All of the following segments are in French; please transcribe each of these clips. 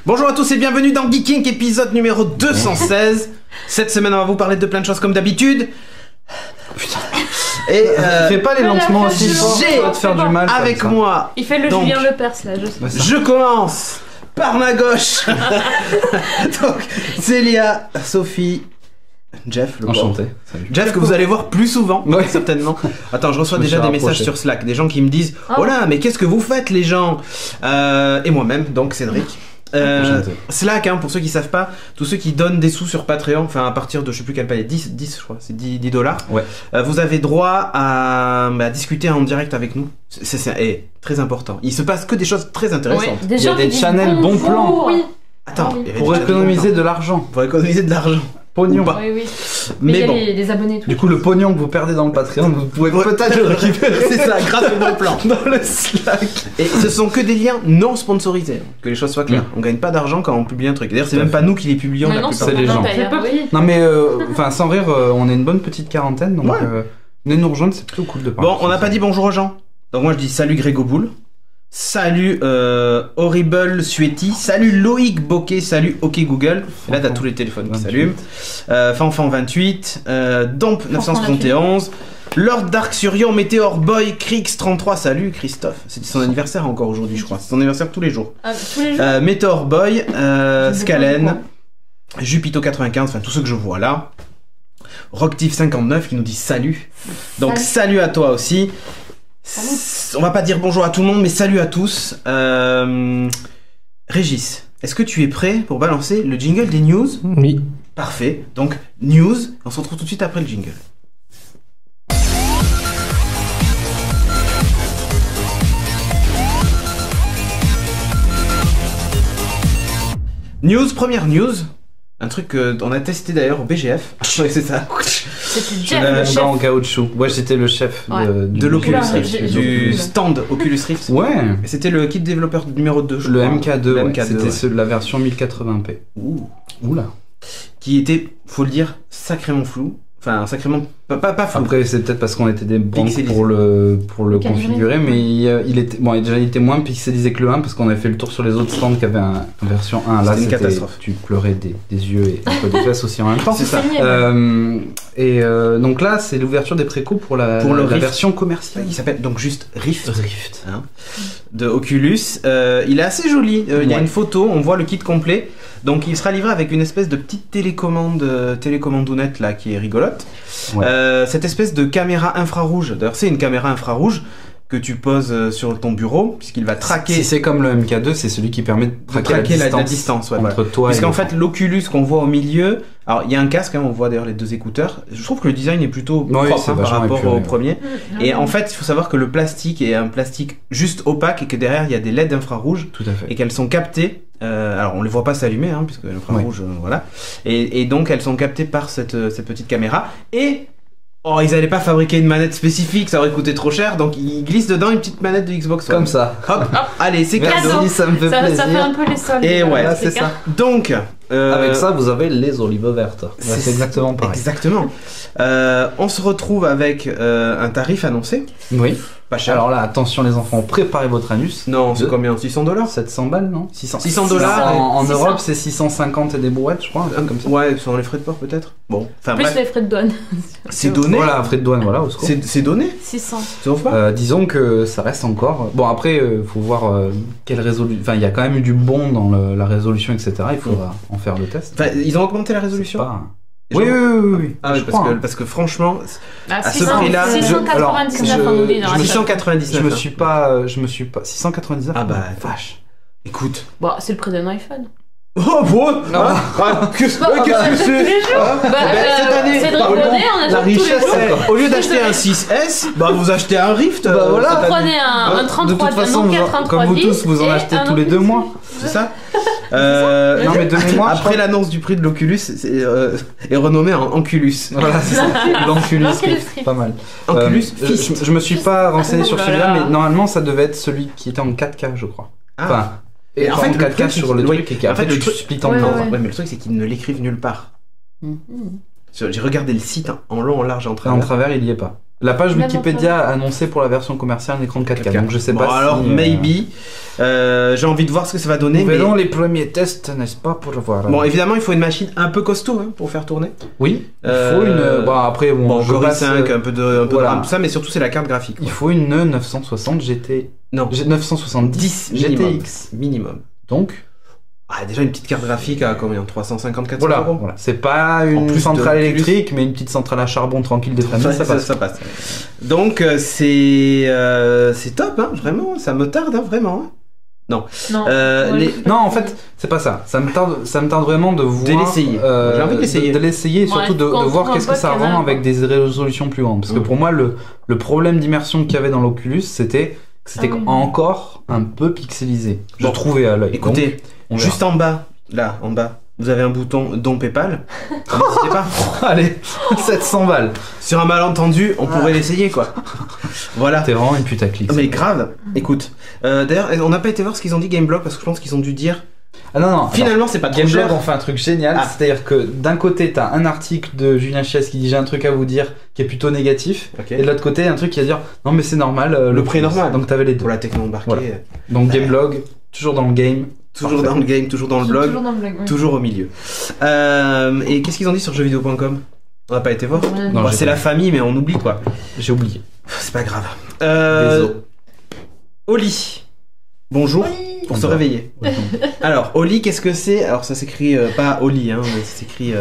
Bonjour à tous et bienvenue dans Geeking, épisode numéro 216. Cette semaine, on va vous parler de plein de choses comme d'habitude. Putain. Et fais pas les lancements aussi forts, ça va te faire du mal. Avec moi. Il fait le donc, Julien Lepers là, je sais. Je commence par ma gauche. Donc, Célia, Sophie, Jeff, le enchanté. Salut. Jeff que vous allez voir plus souvent, certainement. Attends, je reçois déjà des messages sur Slack, des gens qui me disent oh là, mais qu'est-ce que vous faites les gens et moi-même, donc Cédric. Slack, hein, pour ceux qui savent pas, tous ceux qui donnent des sous sur Patreon, enfin à partir de je sais plus quelle paye, 10 je crois, c'est 10 $. Ouais. Vous avez droit à discuter en direct avec nous. C'est très important. Il se passe que des choses très intéressantes. Ouais, il y a des channels bons plans. Oui. Attends, pour économiser de l'argent. Pour économiser de l'argent. Pognon. Oui, oui. Mais il y a bon. les abonnés tout. Du coup, le pognon que vous perdez dans le Patreon, vous pouvez peut-être le récupérer. C'est ça, grâce au bon plan. Dans le Slack. Et ce sont que des liens non sponsorisés, que les choses soient claires. On gagne pas d'argent quand on publie un truc. D'ailleurs, c'est même pas nous qui les publions. Mais non, c'est les gens. Non mais, enfin, sans rire, on est une bonne petite quarantaine, donc venez nous rejoindre, c'est plutôt cool de parler. Bon, on n'a pas dit bonjour aux gens. Donc moi je dis salut Grégo Boule. Salut Horrible Sueti, salut Loïc Bokeh, salut OK Google. Et là t'as tous les téléphones qui s'allument. Fanfan 28, Domp 971, Lord Dark Surion, Meteor Boy, Krix 33, salut Christophe. C'est son anniversaire encore aujourd'hui je crois. C'est son anniversaire tous les jours. Tous les jours. Meteor Boy, Scalen, Jupito 95, enfin tous ceux que je vois là. Rocktif 59 qui nous dit salut. Donc salut à toi aussi. On va pas dire bonjour à tout le monde, mais salut à tous. Régis, est-ce que tu es prêt pour balancer le jingle des news? Oui. Parfait. Donc, news, on se retrouve tout de suite après le jingle. News, première news. Un truc qu'on a testé d'ailleurs au BGF. Ouais, c'est ça. C'était Jeff, le chef. En caoutchouc. Ouais, j'étais le chef de l'Oculus Rift, du cool. stand Oculus Rift. Ouais. Et c'était le kit développeur numéro 2, je le crois. MK2, Le ouais. MK2, C'était la version 1080p. Oula. Qui était, faut le dire, sacrément flou. Enfin, sacrément pas flou. Après, c'est peut-être parce qu'on était des banques Pixelisé. pour le configurer, mais il était déjà il était moins pixelisé que le 1 parce qu'on avait fait le tour sur les autres stands qui avaient une version 1. Là, c'était une catastrophe. Tu pleurais des yeux et un peu des fesses aussi en même temps. C'est ça. Donc là, c'est l'ouverture des précos pour la version commerciale. Il s'appelle donc juste Rift. Hein, de Oculus. Il est assez joli. Il y a une photo, on voit le kit complet. Donc il sera livré avec une espèce de petite télécommandounette là qui est rigolote. Ouais. Cette espèce de caméra infrarouge. D'ailleurs c'est une caméra infrarouge que tu poses sur ton bureau puisqu'il va traquer. Si c'est comme le MK2, c'est celui qui permet de traquer la distance ouais, entre toi et puisqu'en fait l'Oculus qu'on voit au milieu, alors il y a un casque, hein, on voit d'ailleurs les deux écouteurs. Je trouve que le design est plutôt propre par rapport au premier. Et en fait, il faut savoir que le plastique est un plastique juste opaque et que derrière il y a des LED infrarouges. Tout à fait. Et qu'elles sont captées. Alors on les voit pas s'allumer, hein, puisque l'infrarouge, voilà. Et donc elles sont captées par cette petite caméra. Et ils allaient pas fabriquer une manette spécifique, ça aurait coûté trop cher, donc ils glissent dedans une petite manette de Xbox One. Comme ça. Hop, allez, c'est cadeau. Ça me fait plaisir. Ça fait un peu les soldes. Et ouais, là, c'est ça. Donc, avec ça, vous avez les olives vertes. C'est exactement pareil. Exactement. On se retrouve avec un tarif annoncé. Oui. Pas cher. Alors là, attention les enfants, préparez votre anus. Non, c'est combien? 600 $? 700 balles, non? 600 $. En Europe, c'est 650 et des brouettes, je crois. Comme ça. Ouais, sans les frais de port peut-être. Bon, enfin plus les frais de douane. C'est donné. Voilà, frais de douane, voilà, au secours. C'est donné. 600. Ça offre pas. Disons que ça reste encore. Bon, après, faut voir quelle résolution. Enfin, il y a quand même eu du bon dans la résolution, etc. Il faudra en faire le test. Enfin, ils ont augmenté la résolution. Oui. Ah oui, parce que franchement, à ce prix-là, 699 on nous dit dans la 699. Je me suis pas 699. Ah bah vache. Écoute. Bon, c'est le prix d'un iPhone. Oh bon. Qu'est-ce que c'est? Cette année, c'est de rigoler, on achète la richesse, tous les jours. au lieu d'acheter un 6S, bah vous achetez un Rift. Bah voilà. Vous prenez un 33, de toute façon, Nokia 33 comme vous tous, vous en achetez tous les 2 mois. C'est ça. Non mais de mémoire, après l'annonce du prix de l'Oculus, est renommé en Anculus. Voilà, c'est ça. L'Anculus, pas mal. Anculus. Je me suis pas renseigné sur celui-là, mais normalement ça devait être celui qui était en 4K, je crois. Enfin, et en fait, 4K sur le truc et qui a fait le split en deux. Ouais, mais le truc c'est qu'ils ne l'écrivent nulle part. J'ai regardé le site en long, en large, en travers. En travers, il y est pas. La page Même Wikipédia a annoncé pour la version commerciale un écran de 4K, donc je sais Bon, pas alors, si... maybe. J'ai envie de voir ce que ça va donner. Nous Mais... verrons les premiers tests, n'est-ce pas, pour le voir. Bon, évidemment, il faut une machine un peu costaud hein, pour faire tourner. Oui, il faut une... Bon, après, Bon, je Core passe, i5, un peu de voilà. RAM, tout ça, mais surtout, c'est la carte graphique. il faut une 960 GT... Non, 970 minimum. GTX. Minimum. Donc, Déjà, une petite carte graphique à combien 350, 400 voilà, euros. voilà. C'est pas une plus centrale de- électrique, mais une petite centrale à charbon tranquille de famille, ça passe. Ça passe. Donc, c'est top, hein, vraiment. Ça me tarde, hein, vraiment. Hein. Non. Non, en fait, c'est pas ça. Ça me tarde vraiment de voir. l'essayer. J'ai envie de l'essayer. De l'essayer et surtout Ouais, de quand on voir trouve qu'est-ce un que ça pote, rend quand avec des résolutions plus grandes. Parce que pour moi, le problème d'immersion qu'il y avait dans l'Oculus, c'était que c'était Ah oui. encore un peu pixelisé. Je Bon. trouvais à l'œil. Écoutez, Donc, on verra. juste en bas, là, en bas, vous avez un bouton don PayPal. N'hésitez pas. Allez, 700 balles. Sur un malentendu, on pourrait l'essayer, quoi. Voilà. T'es vraiment une putaclic. Mais grave. Écoute. D'ailleurs, on n'a pas été voir ce qu'ils ont dit Gameblog parce que je pense qu'ils ont dû dire. Ah non. Finalement, c'est pas trop Gameblog cher. ont fait un truc génial, Ah. c'est-à-dire que d'un côté t'as un article de Julien Chies qui dit j'ai un truc à vous dire qui est plutôt négatif, Ok. et de l'autre côté un truc qui va dire non mais c'est normal, Le prix est normal. Donc t'avais les deux. Pour la techno embarquée. Voilà. Donc Gameblog, toujours dans le game. Toujours Parfait. dans le game, toujours dans le blog, Toujours dans le blog, oui. toujours au milieu. Et qu'est-ce qu'ils ont dit sur jeuxvideo.com? On n'a pas été voir. Non, Bah, j'ai c'est pas la famille, mais on oublie quoi. J'ai oublié. C'est pas grave. Désolé. Oli. Bonjour. Pour se Bonjour. réveiller. Alors, Oli, qu'est-ce que c'est? Alors, ça s'écrit pas Oli, hein, mais ça s'écrit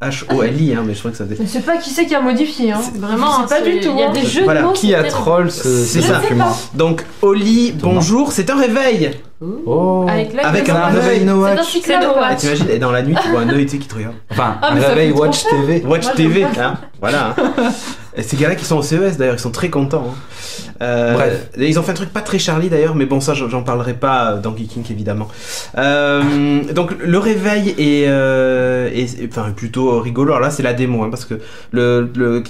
H-O-L-I, hein, mais je crois que ça Je ne sais pas qui c'est qui a modifié. Hein. Vraiment, je sais pas du tout, Il y a hein. des jeux Voilà. de mots. Qui a terrible. troll C'est ce ça. document? Donc, Oli, Thomas. bonjour, c'est un réveil. Oh. Avec la Avec gueule. un réveil C'est no un watch. cycle C'est de no watch. Et t'imagines, et dans la nuit, tu vois un œil tu sais, qui te regarde. Enfin, Ah, un mais ça réveil fait trop Watch TV. Watch Moi, TV, j'aime hein. Voilà. Hein. Et ces gars-là qui sont au CES d'ailleurs, ils sont très contents. Hein. Bref. Ils ont fait un truc pas très Charlie d'ailleurs, mais bon, ça j'en parlerai pas dans Geeking évidemment. Donc le réveil est enfin plutôt rigolo. Alors là, c'est la démo, hein, parce que le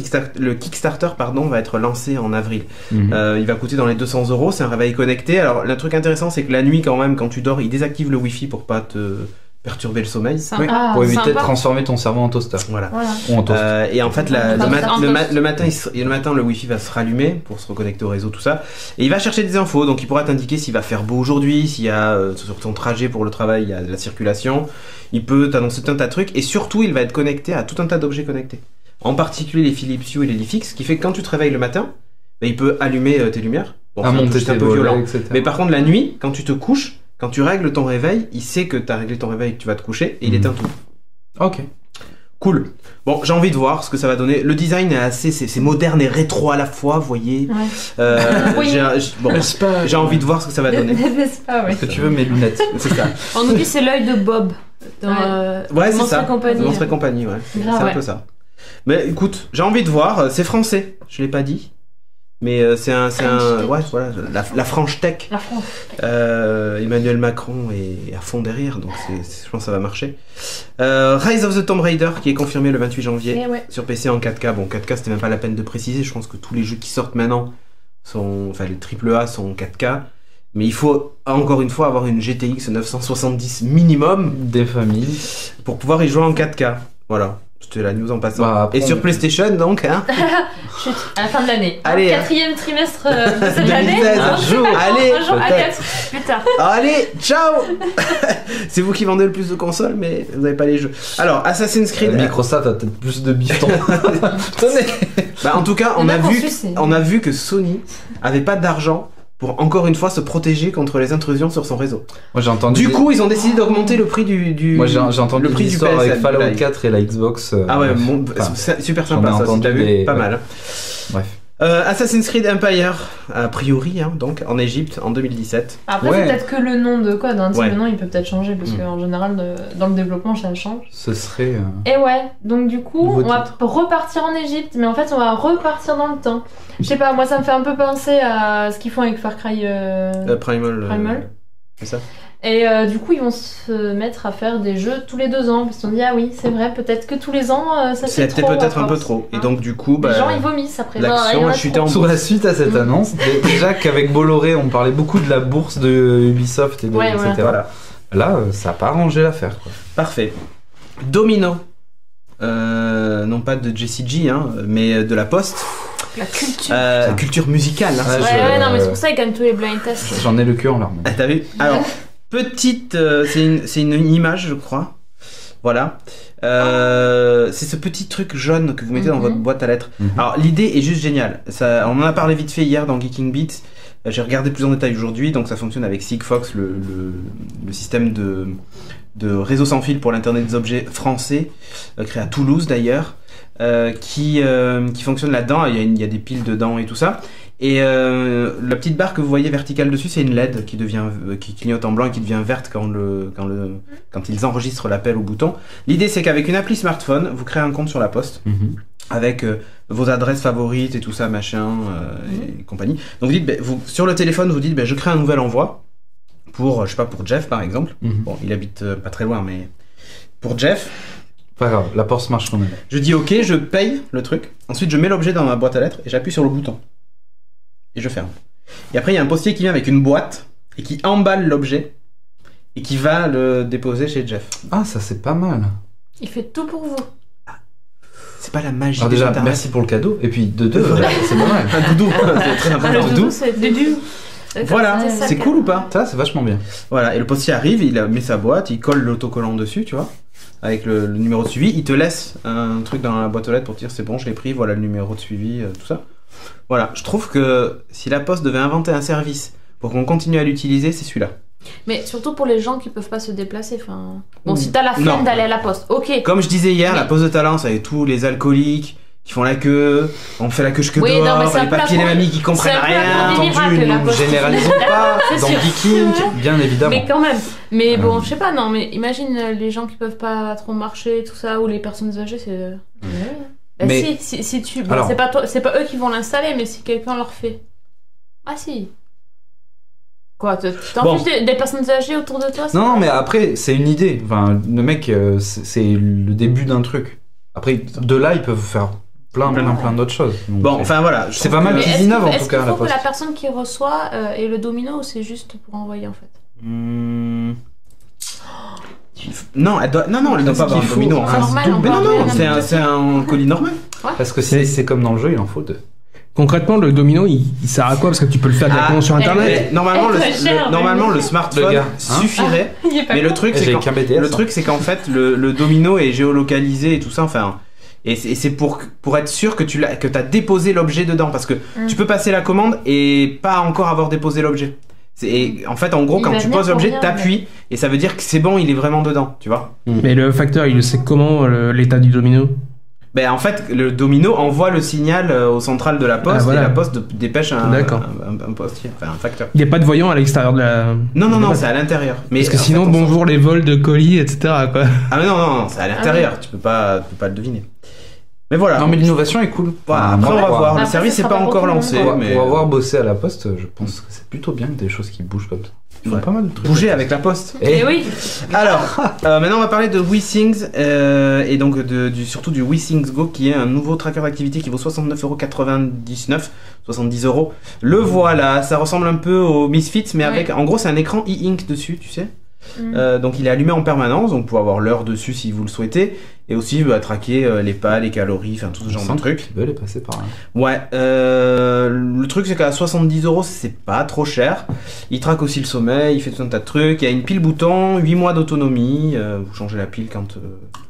Kickstarter pardon, va être lancé en avril. Mhm. Il va coûter dans les 200 €. C'est un réveil connecté. Alors le truc intéressant, c'est que la nuit, quand même, quand tu dors, il désactive le Wi-Fi pour pas te perturber le sommeil. Sympa. Oui, Ah, pour éviter de sympa. transformer ton cerveau en toaster. Voilà. Voilà. Ou en toast. Et en fait, En toast. le matin, le Wi-Fi va se rallumer pour se reconnecter au réseau, tout ça. Et il va chercher des infos, donc il pourra t'indiquer s'il va faire beau aujourd'hui, s'il y a sur ton trajet pour le travail, il y a de la circulation. Il peut t'annoncer tout un tas de trucs, et surtout, il va être connecté à tout un tas d'objets connectés. En particulier les Philips Hue et les Lifix, ce qui fait que quand tu te réveilles le matin, bah, il peut allumer tes lumières. Bon, à c'est monter juste tes un peu volets, violent. etc. Mais par contre, la nuit, quand tu te couches, quand tu règles ton réveil, il sait que tu as réglé ton réveil et que tu vas te coucher, et il éteint tout. Ok. Cool. Bon, j'ai envie de voir ce que ça va donner. Le design est assez, c'est moderne et rétro à la fois, vous voyez. Ouais. Oui. Bon, N'est-ce pas j'ai envie de voir ce que ça va donner. N'est-ce pas, ouais. Est-ce que tu veux mes lunettes? C'est ça. On nous dit c'est l'œil de Bob. Dans, Ouais, c'est Monstre ça. et compagnie. Monstre et compagnie, ouais. Grave, C'est un ouais. peu ça. Mais écoute, j'ai envie de voir. C'est français. Je l'ai pas dit. Mais c'est un, ouais, voilà, la French Tech. La France. Emmanuel Macron est à fond derrière, donc je pense que ça va marcher. Rise of the Tomb Raider qui est confirmé le 28 janvier Et ouais. sur PC en 4K. Bon, 4K c'était même pas la peine de préciser. Je pense que tous les jeux qui sortent maintenant sont, enfin les AAA sont en 4K. Mais il faut encore une fois avoir une GTX 970 minimum Des familles. pour pouvoir y jouer en 4K. Voilà. C'était la news en passant. Bah, après, Et sur PlayStation donc, hein. Chut, à la fin de l'année. Allez, hein. 4e trimestre de cette année. 2016, Non, un je sais jour, pas quand, allez, un jour, allez, peut-être. plus tard. Allez, ciao. C'est vous qui vendez le plus de consoles, mais vous n'avez pas les jeux. Alors, Assassin's Creed. Microsoft a peut-être plus de bifton. Tenez. Bah, en tout cas, Il y on en a a qu'on vu, suce, on a vu que Sony avait pas d'argent pour encore une fois se protéger contre les intrusions sur son réseau. Moi j'ai entendu. Du coup, ils ont décidé d'augmenter le prix du. moi j'ai entendu le des prix du histoires avec PSN, Fallout live. 4 et la Xbox. Ah ouais, enfin, c'est super j'en ai sympa ça. Si entendu t'as vu, des- pas ouais. mal. Hein. Bref. Assassin's Creed Empire, a priori, hein, donc en Égypte en 2017. Après, Ouais. c'est peut-être que le nom de code. Hein. Ouais. Le nom, il peut peut-être changer parce Mm. qu'en général, dans le développement, ça change. Ce serait. Et ouais, donc du coup, Nouveau on va titre. repartir en Égypte, mais en fait, on va repartir dans le temps. Je sais pas, moi, ça me fait un peu penser à ce qu'ils font avec Far Cry. Primal. Primal. C'est ça. Et du coup, ils vont se mettre à faire des jeux tous les 2 ans. Parce qu'on dit, ah oui, c'est vrai, peut-être que tous les ans, ça fait C'était trop. peut-être à un peu force. trop. Et Hein. donc, du coup, Les bah. gens, ils vomissent après. l'action Il y en a a chuté trop. en Sur la suite à cette annonce, déjà qu'avec Bolloré on parlait beaucoup de la bourse de Ubisoft et de, Ouais, etc. Voilà. Là, ça a pas arrangé l'affaire. Quoi. Parfait. Domino. Non pas de JCG, hein, mais de la Poste. La culture. Culture musicale. Hein. Ouais, non, mais c'est pour ça qu'ils gagnent tous les blind tests. J'en ai le cul en larmes. T'as vu? Alors, petite, c'est une image, je crois. Voilà. C'est ce petit truc jaune que vous mettez dans votre boîte à lettres. Alors, l'idée est juste géniale. Ça, on en a parlé vite fait hier dans Geeking Beats. J'ai regardé plus en détail aujourd'hui. Donc, ça fonctionne avec Sigfox, le système de réseau sans fil pour l'Internet des objets français, créé à Toulouse d'ailleurs, qui fonctionne là-dedans. Il y a des piles dedans et tout ça. Et la petite barre que vous voyez verticale dessus, c'est une LED qui clignote en blanc et qui devient verte quand ils enregistrent l'appel au bouton. L'idée, c'est qu'avec une appli smartphone, vous créez un compte sur la Poste avec vos adresses favorites et tout ça, machin et compagnie. Donc vous dites, sur le téléphone, vous dites, je crée un nouvel envoi pour, je sais pas, pour Jeff par exemple. Bon, il habite pas très loin, mais pour Jeff. Pas grave, la Poste marche quand même. Je dis OK, je paye le truc. Ensuite, je mets l'objet dans ma boîte à lettres et j'appuie sur le bouton. Et je ferme. Et après, il y a un postier qui vient avec une boîte et qui emballe l'objet et qui va le déposer chez Jeff. Ah, ça c'est pas mal. Il fait tout pour vous. C'est pas la magie. Alors déjà, merci pour le cadeau. Et puis, de deux, c'est pas mal. Un doudou, c'est très important. Le doudou, c'est doudou. Voilà, c'est cool ou pas? Ça, c'est vachement bien. Voilà, et le postier arrive, il met sa boîte, il colle l'autocollant dessus, tu vois, avec le numéro de suivi. Il te laisse un truc dans la boîte aux lettres pour te dire c'est bon, je l'ai pris, voilà le numéro de suivi, tout ça. Voilà, je trouve que si la Poste devait inventer un service pour qu'on continue à l'utiliser, c'est celui-là. Mais surtout pour les gens qui peuvent pas se déplacer. Enfin... Bon, si t'as la flemme d'aller à la Poste, ok. Comme je disais hier, la Poste de Talence avec tous les alcooliques qui font la queue, on fait la queue que Oui, dehors, non, mais les papiers, les mamies qui comprennent rien. Entendu, généralisons pas dans Geeking, bien évidemment. Mais quand même. Mais bon, je sais pas, non, mais imagine les gens qui peuvent pas trop marcher, tout ça, ou les personnes âgées, c'est. Bah mais si tu. Bon, alors, c'est pas eux qui vont l'installer, mais si quelqu'un leur fait. Ah si. Quoi, t'en fiches des personnes âgées autour de toi? Non, mais après, c'est une idée. Enfin, le mec, c'est le début d'un truc. Après, de là, ils peuvent faire plein d'autres choses. Donc, bon, enfin voilà. C'est pas mal qu'ils innovent en tout cas. Est-ce qu'il faut que la personne qui reçoit ait le domino ou c'est juste pour envoyer en fait? Non, elle doit pas avoir un domino en face. Mais non, c'est un colis normal. Ouais. Parce que c'est comme dans le jeu, il en faut deux. Concrètement, le domino, il sert à quoi? Parce que tu peux le faire directement sur internet. Normalement, le smartphone suffirait. Mais le truc, c'est qu'en fait, le domino est géolocalisé et tout ça. Enfin, et c'est pour être sûr que t'as déposé l'objet dedans, parce que tu peux passer la commande et pas encore avoir déposé l'objet. Et en fait, en gros, quand tu poses l'objet, t'appuies et ça veut dire que c'est bon, il est vraiment dedans, tu vois. Mais le facteur, il sait comment l'état du domino? Ben en fait, le domino envoie le signal au central de la Poste et la Poste dépêche un postier, enfin un facteur. Il n'y a pas de voyant à l'extérieur de la... Non, c'est à l'intérieur. Parce que sinon, bonjour les vols de colis, etc. quoi. Ah mais non, c'est à l'intérieur, tu peux pas le deviner. Mais voilà. Non mais l'innovation est cool. Voilà, après on va voir, le service n'est pas encore lancé. Pour avoir bossé à la Poste, je pense que c'est plutôt bien que des choses qui bougent comme ça. Ils font pas mal de trucs. Bouger avec la Poste. Et oui. Alors, maintenant on va parler de WeThings et donc surtout du WeThings Go, qui est un nouveau tracker d'activité qui vaut 69,99€, 70€. Le voilà, ça ressemble un peu au Misfits, mais avec, en gros c'est un écran e-ink dessus, tu sais. Donc il est allumé en permanence, donc vous pouvez avoir l'heure dessus si vous le souhaitez, et aussi traquer les pas, les calories, enfin tout ce genre de trucs. Tu veux les passer par là. Ouais, le truc c'est qu'à 70€, c'est pas trop cher. Il traque aussi le sommeil, il fait tout un tas de trucs. Il y a une pile bouton, 8 mois d'autonomie. Vous changez la pile quand.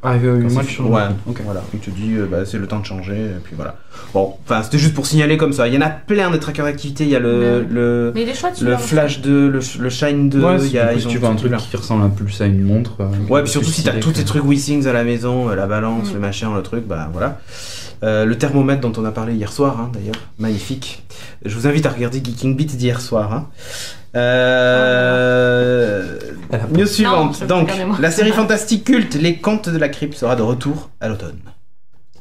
8 mois de changement. Ouais, okay. Voilà. Il te dit c'est le temps de changer, et puis voilà. Bon, enfin c'était juste pour signaler comme ça. Il y en a plein de trackers d'activité. Il y a le Flash 2, le Shine 2. Ouais, si tu veux un truc qui ressemble un peu plus à une montre. Ouais, puis surtout si t'as tous tes trucs WeThings à la maison, la balance, le machin, le truc, bah voilà. Le thermomètre dont on a parlé hier soir, hein, d'ailleurs, magnifique. Je vous invite à regarder Geeking Beats d'hier soir. Hein. News suivante. Donc, la série fantastique culte Les Contes de la Crypte sera de retour à l'automne.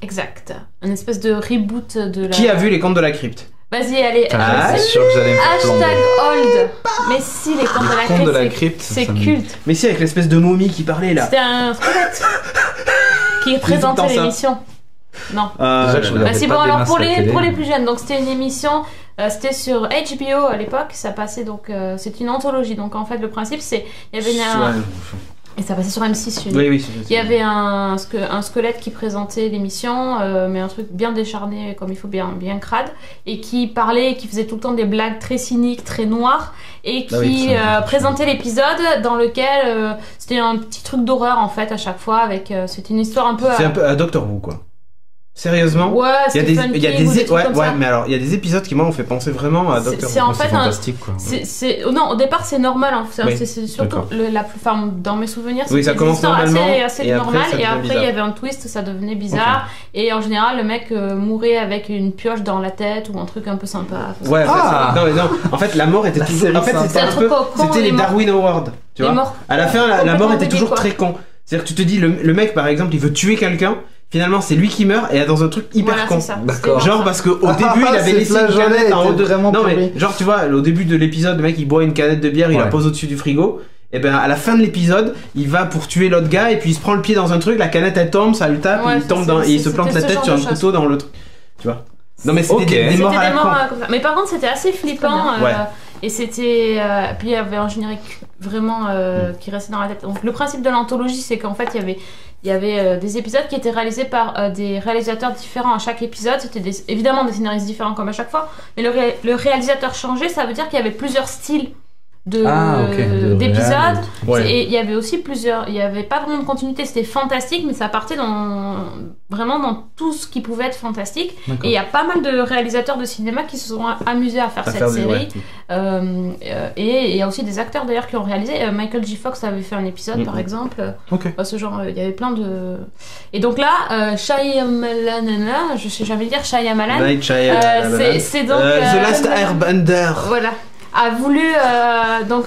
Exact. Une espèce de reboot de la... Qui a vu Les Contes de la Crypte? Vas-y, allez. C'est sûr que j'allais me faire Hashtag old. Mais si, Les Contes de la Crypte, c'est culte. Mais si, avec l'espèce de momie qui parlait là. C'était un squelette qui présentait l'émission. Non. C'est bon, alors pour les plus jeunes, donc c'était une émission, c'était sur HBO à l'époque, ça passait donc, c'est une anthologie, donc en fait le principe c'est, il y avait Et ça passait sur M6. Oui, Il y avait un squelette qui présentait l'émission, mais un truc bien décharné, comme il faut, bien crade, et qui parlait, qui faisait tout le temps des blagues très cyniques, très noires, et qui présentait l'épisode dans lequel c'était un petit truc d'horreur en fait à chaque fois, avec c'était une histoire un peu. C'est un peu à Doctor Who quoi. Sérieusement, ouais, il y a des mais alors il y a des épisodes qui moi ont fait penser vraiment à Doctor Who. C'est en fait fantastique quoi. Non, au départ c'est normal, hein. Oui. C'est surtout la plus, enfin, dans mes souvenirs, oui, ça commence normalement assez normal, et après il y avait un twist, ça devenait bizarre, et en général le mec mourait avec une pioche dans la tête ou un truc un peu sympa. Ouais, non, en fait la mort était toujours, en fait c'était un peu, c'était les Darwin Awards, tu vois. À la fin la mort était toujours très con. C'est-à-dire que tu te dis le mec par exemple il veut tuer quelqu'un. Finalement, c'est lui qui meurt et dans un truc hyper con. D'accord. Genre parce qu'au début, il avait laissé une canette en haut de. Non mais genre tu vois, au début de l'épisode, le mec il boit une canette de bière, il la pose au-dessus du frigo. Et ben à la fin de l'épisode, il va pour tuer l'autre gars et puis il se prend le pied dans un truc, la canette elle tombe, ça lui tape, il tombe dans et il se plante la tête sur un couteau dans le truc. Tu vois. Non mais c'était des morts à la con. Mais par contre, c'était assez flippant. Et c'était. Puis il y avait un générique vraiment qui restait dans la tête. Donc le principe de l'anthologie, c'est qu'en fait, il y avait des épisodes qui étaient réalisés par des réalisateurs différents à chaque épisode. C'était évidemment des scénaristes différents comme à chaque fois. Mais le réalisateur changeait, ça veut dire qu'il y avait plusieurs styles d'épisodes. Et il y avait aussi il y avait pas vraiment de continuité, c'était fantastique, mais ça partait vraiment dans tout ce qui pouvait être fantastique. D'accord. Et il y a pas mal de réalisateurs de cinéma qui se sont amusés à faire cette série. Et il y a aussi des acteurs d'ailleurs qui ont réalisé. Michael J. Fox avait fait un épisode par exemple. Ce genre, il y avait plein de. Et donc là, Shyamalan, je sais jamais dire Shyamalan. C'est donc The Last Airbender. Voilà. A voulu donc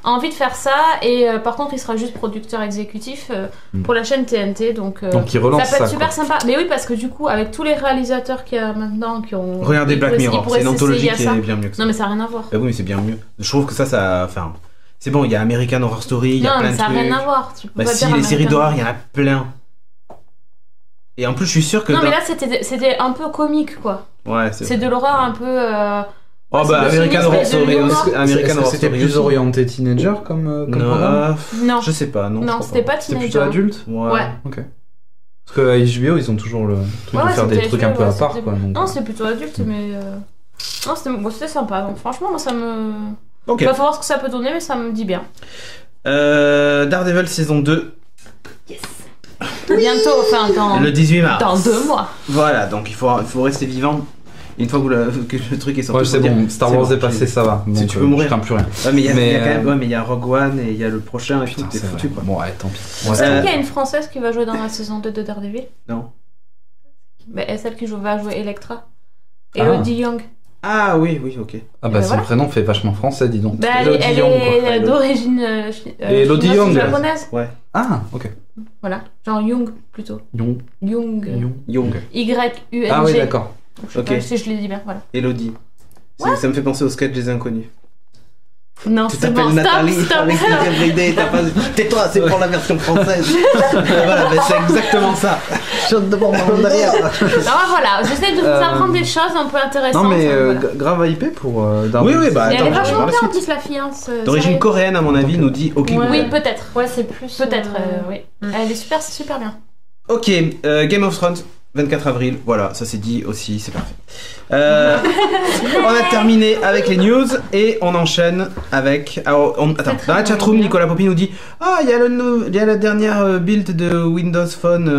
a envie de faire ça, et par contre il sera juste producteur exécutif pour la chaîne TNT, donc il relance ça peut être super sympa. Mais oui, parce que du coup avec tous les réalisateurs qu'il y a maintenant qui ont regardez Black Mirror, c'est une anthologie qui est bien mieux que ça. Non mais ça n'a rien à voir. Oui mais c'est bien mieux. Je trouve que ça enfin c'est bon, il y a American Horror Story, il y a plein de trucs. Non mais ça n'a rien à voir. Si les séries d'horreur il y en a plein. Et en plus je suis sûr que non mais là c'était un peu comique quoi. Ouais c'est de l'horreur un peu oh bah American Horror Story, c'était plus orienté teenager comme programme. Non, je sais pas, non. Non, c'était pas teenager. C'était plutôt adulte. Ouais. Ok. Parce que à HBO ils ont toujours le truc de faire des trucs un peu à part quoi. Non, c'est plutôt adulte, mais non, c'était sympa. Donc franchement, moi ça me. Ok. Il va falloir ce que ça peut donner, mais ça me dit bien. Daredevil saison 2. Yes. Bientôt, enfin le 18 mars. Dans 2 mois. Voilà, donc il faut rester vivant. Une fois que le truc est sorti, ouais, c'est bon, Star Wars est passé, ça va. Si tu peux mourir, je crains plus rien. Ouais, mais il y a quand même, mais il y a Rogue One et il y a le prochain, et putain, t'es foutu quoi. Bon, ouais, tant pis. Est-ce qu'il y a une française qui va jouer dans la saison 2 de Daredevil? Non. Mais celle qui va jouer Electra. Elodie Young. Ah oui, ok. Ah bah son prénom fait vachement français, dis donc. Bah, elle est d'origine Elodie Young, japonaise. Ouais. Ah, ok. Voilà, genre Young plutôt. Young. Y-U-N-G. Ah oui, d'accord. Je sais pas si je l'ai dit bien, voilà. Elodie. Ça me fait penser au sketch des inconnus. Non, tu t'appelles Nathalie avec Everyday, tais-toi, c'est pour la version française. Voilà, c'est exactement ça. Je te demande derrière. Alors voilà, j'essaie de vous apprendre des choses un peu intéressantes. Non mais grave hypé pour Oui, bah elle est vachement bien en plus la fille. D'origine coréenne à mon avis, nous dit OK. Oui, peut-être. Ouais, c'est plus. Peut-être, oui. Elle est super bien. Ok, Game of Thrones. 24 avril, voilà, ça c'est dit aussi, c'est parfait. On a terminé avec les news et on enchaîne avec. Alors, attends, dans la chatroom, Nicolas Popi nous dit il y a la dernière build de Windows Phone,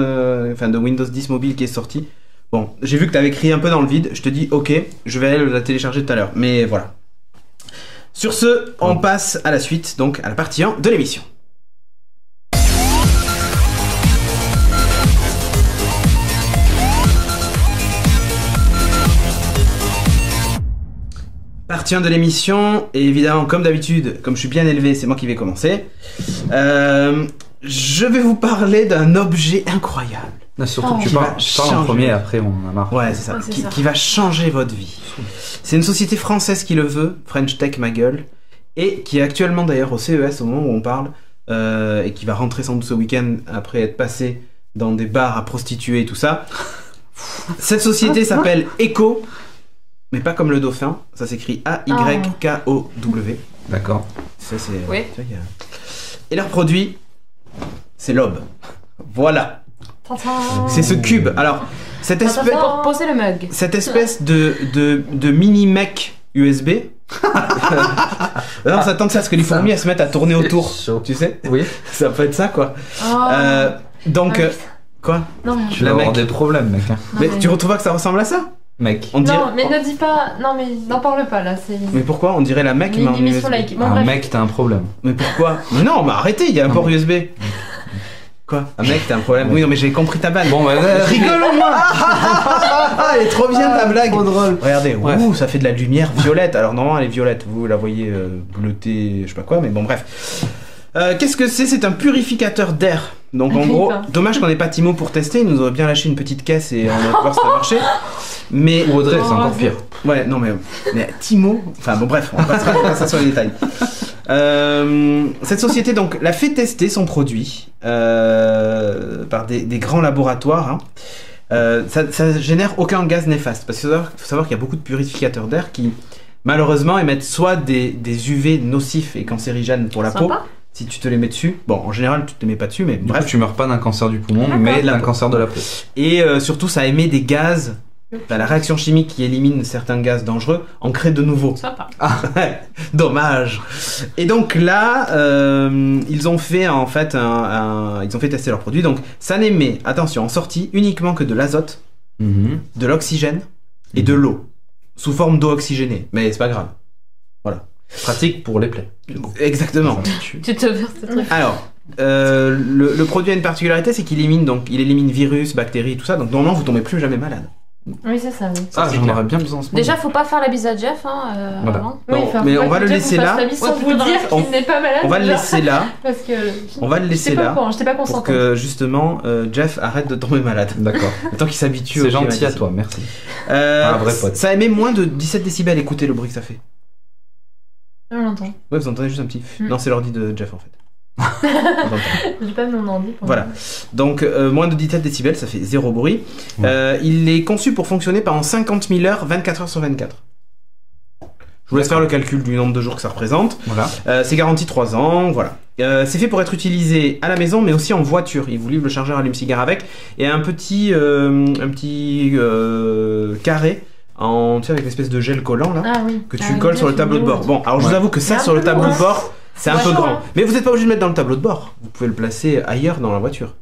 enfin de Windows 10 mobile qui est sortie. Bon, j'ai vu que t'avais crié un peu dans le vide, je te dis ok, je vais aller la télécharger tout à l'heure, mais voilà. Sur ce, on passe à la suite, donc à la partie 1 de l'émission. Partie 1 de l'émission, et évidemment, comme d'habitude, comme je suis bien élevé, c'est moi qui vais commencer. Je vais vous parler d'un objet incroyable. Non, surtout que tu parles en premier, après on en a marre. Ouais, c'est ça. Qui va changer votre vie. C'est une société française qui le veut, French Tech ma gueule, et qui est actuellement d'ailleurs au CES au moment où on parle, et qui va rentrer sans doute ce week-end après être passé dans des bars à prostituées et tout ça. Cette société s'appelle Eko. Mais pas comme le dauphin, ça s'écrit A-Y-K-O-W. D'accord. Ça c'est. Oui. Et leurs produits, C'est l'aube. Voilà. Tintin. C'est ce cube. Alors, cette espèce, Pour poser le mug. cette espèce de mini mec USB. Non, ça tente ça, parce que les fourmis elles se mettent à tourner autour. chaud. Tu sais, Oui. ça peut être ça quoi. Oh. Donc, Ah oui. quoi? Non, mais... Tu La vas avoir mec. des problèmes, mec. Hein. Mais tu retrouves pas que ça ressemble à ça? Mec. On dirait... Non, mais ne dis pas. Non, mais n'en parle pas là. C'est Mais pourquoi? On dirait la mec mais en une émission USB. like. Bon, Ah, bref. mec, t'as un problème. Mais pourquoi? Mais non, mais arrêtez, il y a un Non, port mais- USB. Quoi? Ah mec, t'as un problème. Oui, non, mais j'ai compris ta vanne. Bon, bah, Rigole au moins. Elle est trop bien ta blague. trop drôle. Regardez, Bref. ouh, ça fait de la lumière violette. Alors normalement elle est violette, vous la voyez bleutée, je sais pas quoi, mais bon bref. Qu'est-ce que c'est? C'est un purificateur d'air. Donc en gros, dommage qu'on n'ait pas Timo pour tester, il nous aurait bien lâché une petite caisse et on aurait pu voir si ça marchait. Mais Ou Audrey, c'est Oh, encore pire. ouais, non mais Timo, enfin bon bref, on passera ça sur les détails. Cette société donc l'a fait tester son produit par des grands laboratoires. Hein. Ça génère aucun gaz néfaste parce qu'il faut savoir qu'il y a beaucoup de purificateurs d'air qui malheureusement émettent soit des UV nocifs et cancérigènes pour la peau Sympa. si tu te les mets dessus. Bon, en général tu te les mets pas dessus, mais Du coup, bref. tu meurs pas d'un cancer du poumon, D'accord. mais La d'un peau. cancer de la peau. Et surtout ça émet des gaz. Enfin, la réaction chimique qui élimine certains gaz dangereux en crée de nouveaux. Sympa. Dommage. Et donc là, ils ont fait en fait ils ont fait tester leur produit. Donc ça n'émet, attention, en sortie uniquement que de l'azote, Mhm. de l'oxygène et de l'eau sous forme d'eau oxygénée. Mais c'est pas grave. Pratique pour les plaies. Exactement. Tu te verses ce truc. Alors, le produit a une particularité, c'est qu'il élimine virus, bactéries, tout ça. Donc normalement, vous tombez plus jamais malade. Oui, c'est ça, oui. Ah, c'est j'en clair. aurais bien besoin en ce moment. Déjà, faut pas faire la bise à Jeff Voilà. avant. Oui, Bon, enfin, mais faut on pas va que le Jeff laisser nous fasse là. la bise sans Ouais, vous plutôt dans dire la- qu'il n'est pas malade. On va le déjà. laisser là. Parce que. On va le laisser J'étais pas là. au courant, j'étais pas Pour consentante. que justement Jeff arrête de tomber malade. D'accord. Le temps qu'il s'habitue au C'est gentil à climatisme. toi, merci. Euh, Un vrai pote. Ça émet moins de 17 décibels, écoutez le bruit que ça fait. On l'entend. Ouais, vous entendez juste un petit. Mm. Non, c'est l'ordi de Jeff en fait. On entend. J'ai pas mon ordi. pour Voilà. Donc, moins de 17 décibels, ça fait zéro bruit. Ouais. Il est conçu pour fonctionner pendant 50 000 heures, 24 heures sur 24. Je vous laisse faire le calcul du nombre de jours que ça représente. Voilà. C'est garanti 3 ans, voilà. C'est fait pour être utilisé à la maison, mais aussi en voiture. Il vous livre le chargeur allume-cigare avec. Et un petit carré en, tu sais, avec l'espèce de gel collant là. Ah oui. Que Ah tu oui, colles sur le Jeff, tableau il de est bord. lourd. Bon, alors je vous Ouais. avoue que ça C'est sur un le peu tableau lourd, de bord, c'est un Ouais, peu chaud, grand. hein. Mais vous n'êtes pas obligé de le mettre dans le tableau de bord. Vous pouvez le placer ailleurs dans la voiture.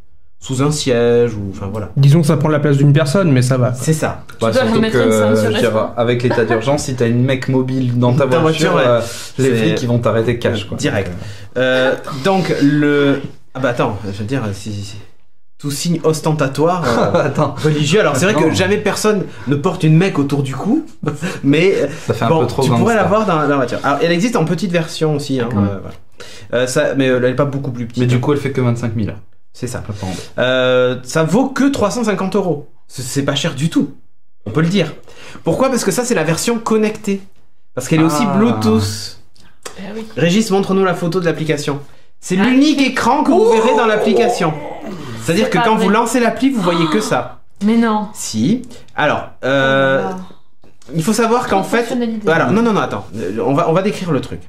Sous un siège ou enfin voilà. Disons que ça prend la place d'une personne, mais ça va. C'est ça. Bah, dois surtout remettre que, une ceinture je veux dire, respect. avec l'état d'urgence, si t'as une mec mobile dans ta Ta voiture, voiture, ouais. les C'est- flics ils vont t'arrêter cash quoi. Direct. Donc le. Ah bah attends, je veux dire, si tout signe ostentatoire. Attends, Religieux. Alors c'est vrai que Non. jamais personne ne porte une mecque autour du cou, mais ça fait un bon, peu trop tu pourrais gangsta. l'avoir dans la voiture. Alors elle existe en petite version aussi, hein, D'accord. voilà. Ça, mais elle est pas beaucoup plus petite. Mais du coup, elle fait que 25 000. c'est ça. La pente. Ça vaut que 350 €. C'est pas cher du tout. On peut le dire. Pourquoi? Parce que ça c'est la version connectée. Parce qu'elle est aussi Ah. Bluetooth. Eh oui. Régis, montre-nous la photo de l'application. C'est Ah. l'unique écran que vous verrez dans l'application. C'est-à-dire C'est que pas quand vrai. vous lancez l'appli, vous voyez que ça. Mais non. Si. Alors, Ah. il faut savoir qu'en fait... Fonctionnalité. Voilà, non, attends. On va décrire le truc.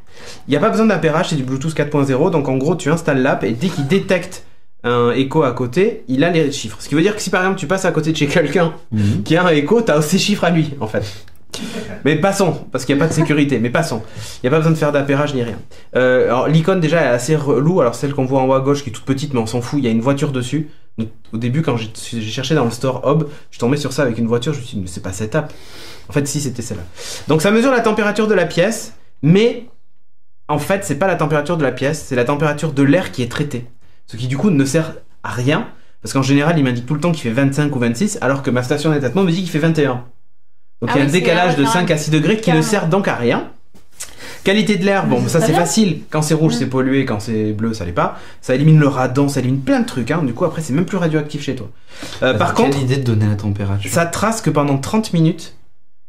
Il n'y a pas besoin d'appairage, c'est du Bluetooth 4.0. Donc en gros, tu installes l'app et dès qu'il détecte un écho à côté, il a les chiffres. Ce qui veut dire que si par exemple tu passes à côté de chez quelqu'un Mhm. qui a un écho, t'as ces chiffres à lui, en fait. Mais passons, parce qu'il n'y a pas de sécurité, mais passons. Il n'y a pas besoin de faire d'appairage ni rien. Alors l'icône déjà est assez relou, alors celle qu'on voit en haut à gauche qui est toute petite, mais on s'en fout, il y a une voiture dessus. Donc, au début, quand j'ai cherché dans le store Hob, je suis tombé sur ça avec une voiture, je me suis dit, mais c'est pas cette app. En fait, si, c'était celle-là. Donc ça mesure la température de la pièce, mais en fait, c'est pas la température de la pièce, c'est la température de l'air qui est traité. Ce qui du coup ne sert à rien, parce qu'en général, il m'indique tout le temps qu'il fait 25 ou 26, alors que ma station d'étaitement me dit qu'il fait 21. Donc Ah il y a oui, un c'est décalage de carrément. 5 à 6 degrés qui ne Carrément. sert donc à rien. Qualité de l'air, bon, Mais ça c'est c'est pas bien. facile. Quand c'est rouge, c'est pollué. Quand c'est bleu, ça l'est pas. Ça élimine le radon, ça élimine plein de trucs. Hein. Du coup, après, c'est même plus radioactif chez toi. Par contre, quelle idée de donner la température. ça trace que pendant 30 minutes,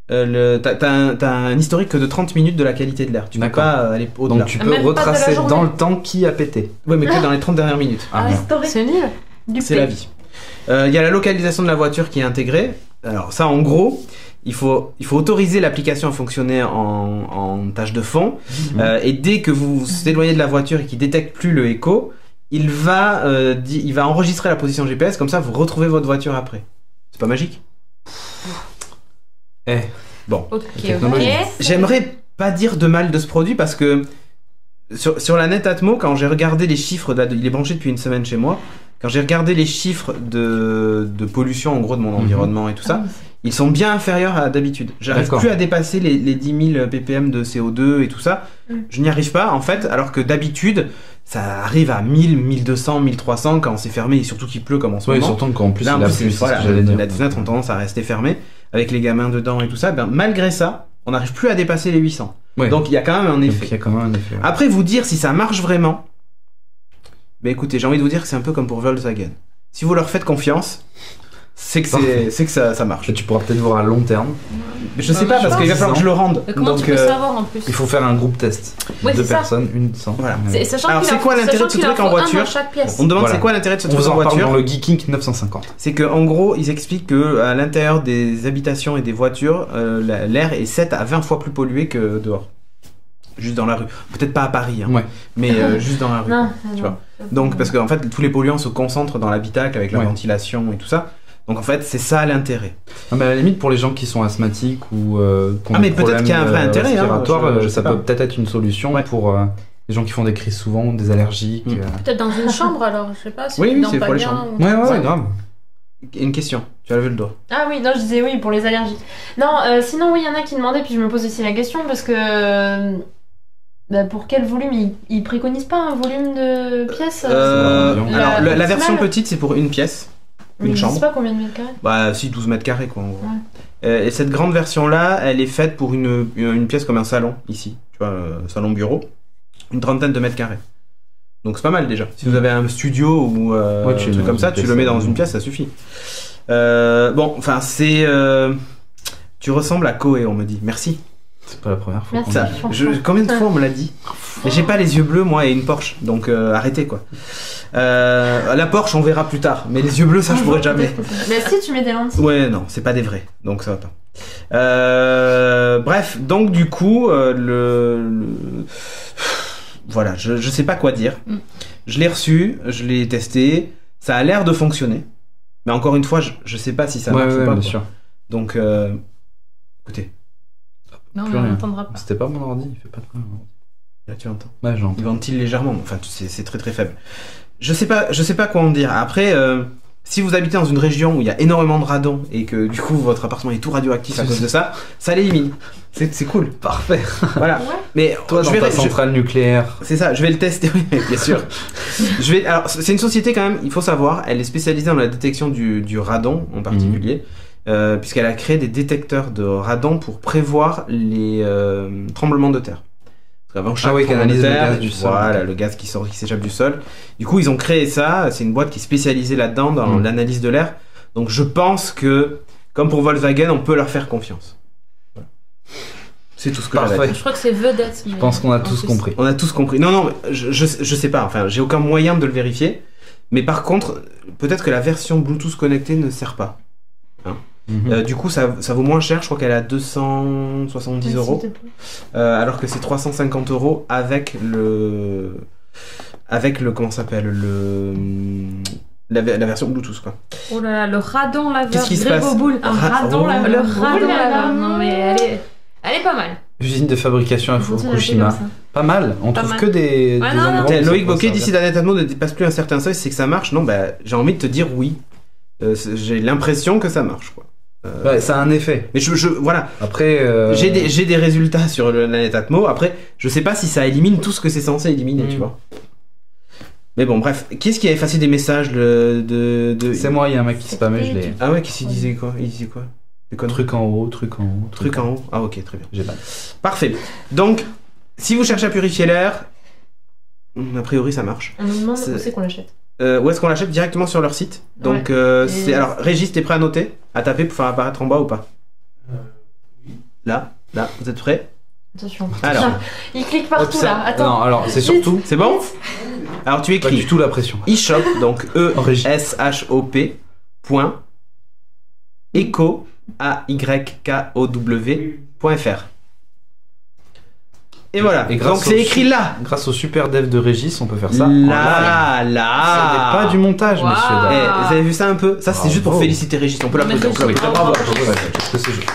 t'as un historique que de 30 minutes de la qualité de l'air. Tu peux D'accord. pas aller au-delà. Donc tu Même peux pas de la retracer journée. dans le temps qui a pété. Ouais, mais que dans les 30 dernières minutes. Ah, ouais. merde. C'est nul. Du C'est P. la vie. Il y a la localisation de la voiture qui est intégrée. Alors ça, en gros, il faut autoriser l'application à fonctionner en tâche de fond. Mhm. Et dès que vous vous éloignez de la voiture et qu'il détecte plus le écho, il va enregistrer la position GPS, comme ça vous retrouvez votre voiture après. C'est pas magique? Bon. Ok. J'aimerais pas dire de mal de ce produit parce que sur la Netatmo, quand j'ai regardé les chiffres, il est branché depuis une semaine chez moi, quand j'ai regardé les chiffres de pollution en gros de mon environnement et tout ça, ils sont bien inférieurs à d'habitude. J'arrive plus à dépasser les 10 000 ppm de CO2 et tout ça. Je n'y arrive pas en fait, alors que d'habitude ça arrive à 1000, 1200, 1300 quand c'est fermé et surtout qu'il pleut comme en ce moment. Surtout qu'en plus, là, il a plu, voilà, les fenêtres ont tendance à rester fermées avec les gamins dedans et tout ça. Ben, malgré ça, on n'arrive plus à dépasser les 800. Ouais. Donc il y a quand même un effet. Après, vous dire si ça marche vraiment, ben écoutez, j'ai envie de vous dire que c'est un peu comme pour Volkswagen. Si vous leur faites confiance, c'est que ça marche. Et tu pourras peut-être voir à long terme. Mais je sais pas parce qu'il va falloir que je le rende. Mais comment tu peux savoir en plus? Il faut faire un groupe test. Ouais, Deux personnes, une sans. Voilà. Alors c'est quoi l'intérêt de ce truc en voiture? On me demande c'est quoi l'intérêt de ce truc en voiture? Dans le Geeking 950. C'est que en gros, ils expliquent que à l'intérieur des habitations et des voitures, l'air est 7 à 20 fois plus pollué que dehors. Juste dans la rue. Peut-être pas à Paris, hein, mais juste dans la rue. Non, tu vois. Donc parce qu'en fait, tous les polluants se concentrent dans l'habitacle avec la ventilation et tout ça. Donc en fait, c'est ça l'intérêt. Ah, mais à la limite, pour les gens qui sont asthmatiques ou qui ont mais des peut-être qu'il y a un vrai intérêt. Respiratoires, ça peut peut-être être une solution pour les gens qui font des crises souvent, des allergiques. Peut-être dans une chambre alors, je sais pas. Oui, c'est pour les chambres. Ouais, grave. Une question, tu as levé le doigt. Ah oui, non, je disais oui pour les allergies. Non, sinon, oui, il y en a qui demandaient, puis je me pose aussi la question parce que. Pour quel volume ils préconisent pas un volume de pièces alors, la version petite, c'est pour une pièce. Une chambre. Je sais pas combien de mètres carrés. Bah, si, 12 mètres carrés, quoi, en gros. Et cette grande version-là, elle est faite pour une pièce comme un salon, ici. Tu vois, salon-bureau. Une trentaine de mètres carrés. Donc, c'est pas mal déjà. Si vous avez un studio ou un truc comme ça, tu le mets dans une pièce, ça suffit. Bon, enfin, c'est. Tu ressembles à Koé, on me dit. Merci. C'est pas la première fois. Combien de fois on me l'a dit? Mais j'ai pas les yeux bleus, moi, et une Porsche. Donc, arrêtez, quoi. La Porsche, on verra plus tard. Mais les yeux bleus, ça, je pourrais jamais. Mais si tu mets des lentilles. Ouais, non, c'est pas des vrais. Donc, ça va pas. Bref, donc, du coup, voilà, je sais pas quoi dire. Je l'ai reçu, je l'ai testé. Ça a l'air de fonctionner. Mais encore une fois, je sais pas si ça marche ou pas. Bien sûr. Donc, écoutez. Non, mais on n'entendra pas. C'était pas mon ordi, il fait pas de quoi. Là, tu entends. Ouais, j'entends. Il ventile légèrement, enfin, c'est très très faible. Je sais pas quoi en dire. Après, si vous habitez dans une région où il y a énormément de radon et que du coup votre appartement est tout radioactif à cause de ça, ça l'élimine. C'est cool. Parfait. Voilà. Mais toi, dans ta centrale nucléaire. C'est ça. Je vais le tester. Oui, bien sûr. Alors, c'est une société quand même. Il faut savoir, elle est spécialisée dans la détection du radon en particulier. Puisqu'elle a créé des détecteurs de radon pour prévoir les tremblements de terre. Parce qu'avant chaque tremblement de terre, le gaz du sol. Voilà, le gaz qui s'échappe du sol. Du coup, ils ont créé ça. C'est une boîte qui est spécialisée là-dedans, dans l'analyse de l'air. Donc, je pense que, comme pour Volkswagen, on peut leur faire confiance. Voilà. C'est tout ce que j'avais à dire. Je crois que c'est vedette. Je pense qu'on a tous compris. On a tous compris. Non, je sais pas. Enfin, j'ai aucun moyen de le vérifier. Mais par contre, peut-être que la version Bluetooth connectée ne sert pas. Hein. Du coup, ça vaut moins cher. Je crois qu'elle est à 270 €. Alors que c'est 350 € avec le comment ça s'appelle la version Bluetooth, quoi. Oh là là, le radon laveur. Qu'est-ce qui se passe? Un radon laveur. Le radon laveur. Non mais elle est pas mal. Usine de fabrication à Fukushima. Pas mal. On trouve que des endroits. Loïc Bocquet, d'ici la Netatmo ne dépasse plus un certain seuil, c'est que ça marche. Non, bah j'ai envie de te dire oui. J'ai l'impression que ça marche, quoi. Ouais, ça a un effet. Mais voilà. Après, j'ai des résultats sur la Netatmo. Après, je sais pas si ça élimine tout ce que c'est censé éliminer, tu vois. Mais bon, bref. Qui est-ce qui a effacé des messages de... C'est moi, il y a un mec qui spammait, je l'ai. Ah ouais, qui s'y disait quoi? Il disait quoi? Truc en haut, truc en haut. Truc en haut. Ah ok, très bien. J'ai mal. Parfait. Donc, si vous cherchez à purifier l'air, a priori ça marche. On nous demande où c'est qu'on l'achète. Où est-ce qu'on l'achète? Directement sur leur site. Donc, c'est... Alors, Régis, t'es prêt à noter? À taper pour faire apparaître en bas ou pas? Oui. Là, vous êtes prêts? Attention. Alors. Il clique partout là. Attends. Non, alors, c'est surtout... C'est bon? Alors, tu écris... Pas du tout la pression. eShop, donc E-S-H-O-P, point, eco, A-Y-K-O-W.fr. Et voilà. Et Donc c'est écrit là. Grâce au super dev de Régis, on peut faire ça. Là. Ce n'est pas du montage, Wow. messieurs. Eh, dames. vous avez vu ça un peu? Ça c'était juste pour Bravo. féliciter Régis. On peut l'applaudir. Mais Régis, Bravo. bravo. Qu'est-ce que c'est joli.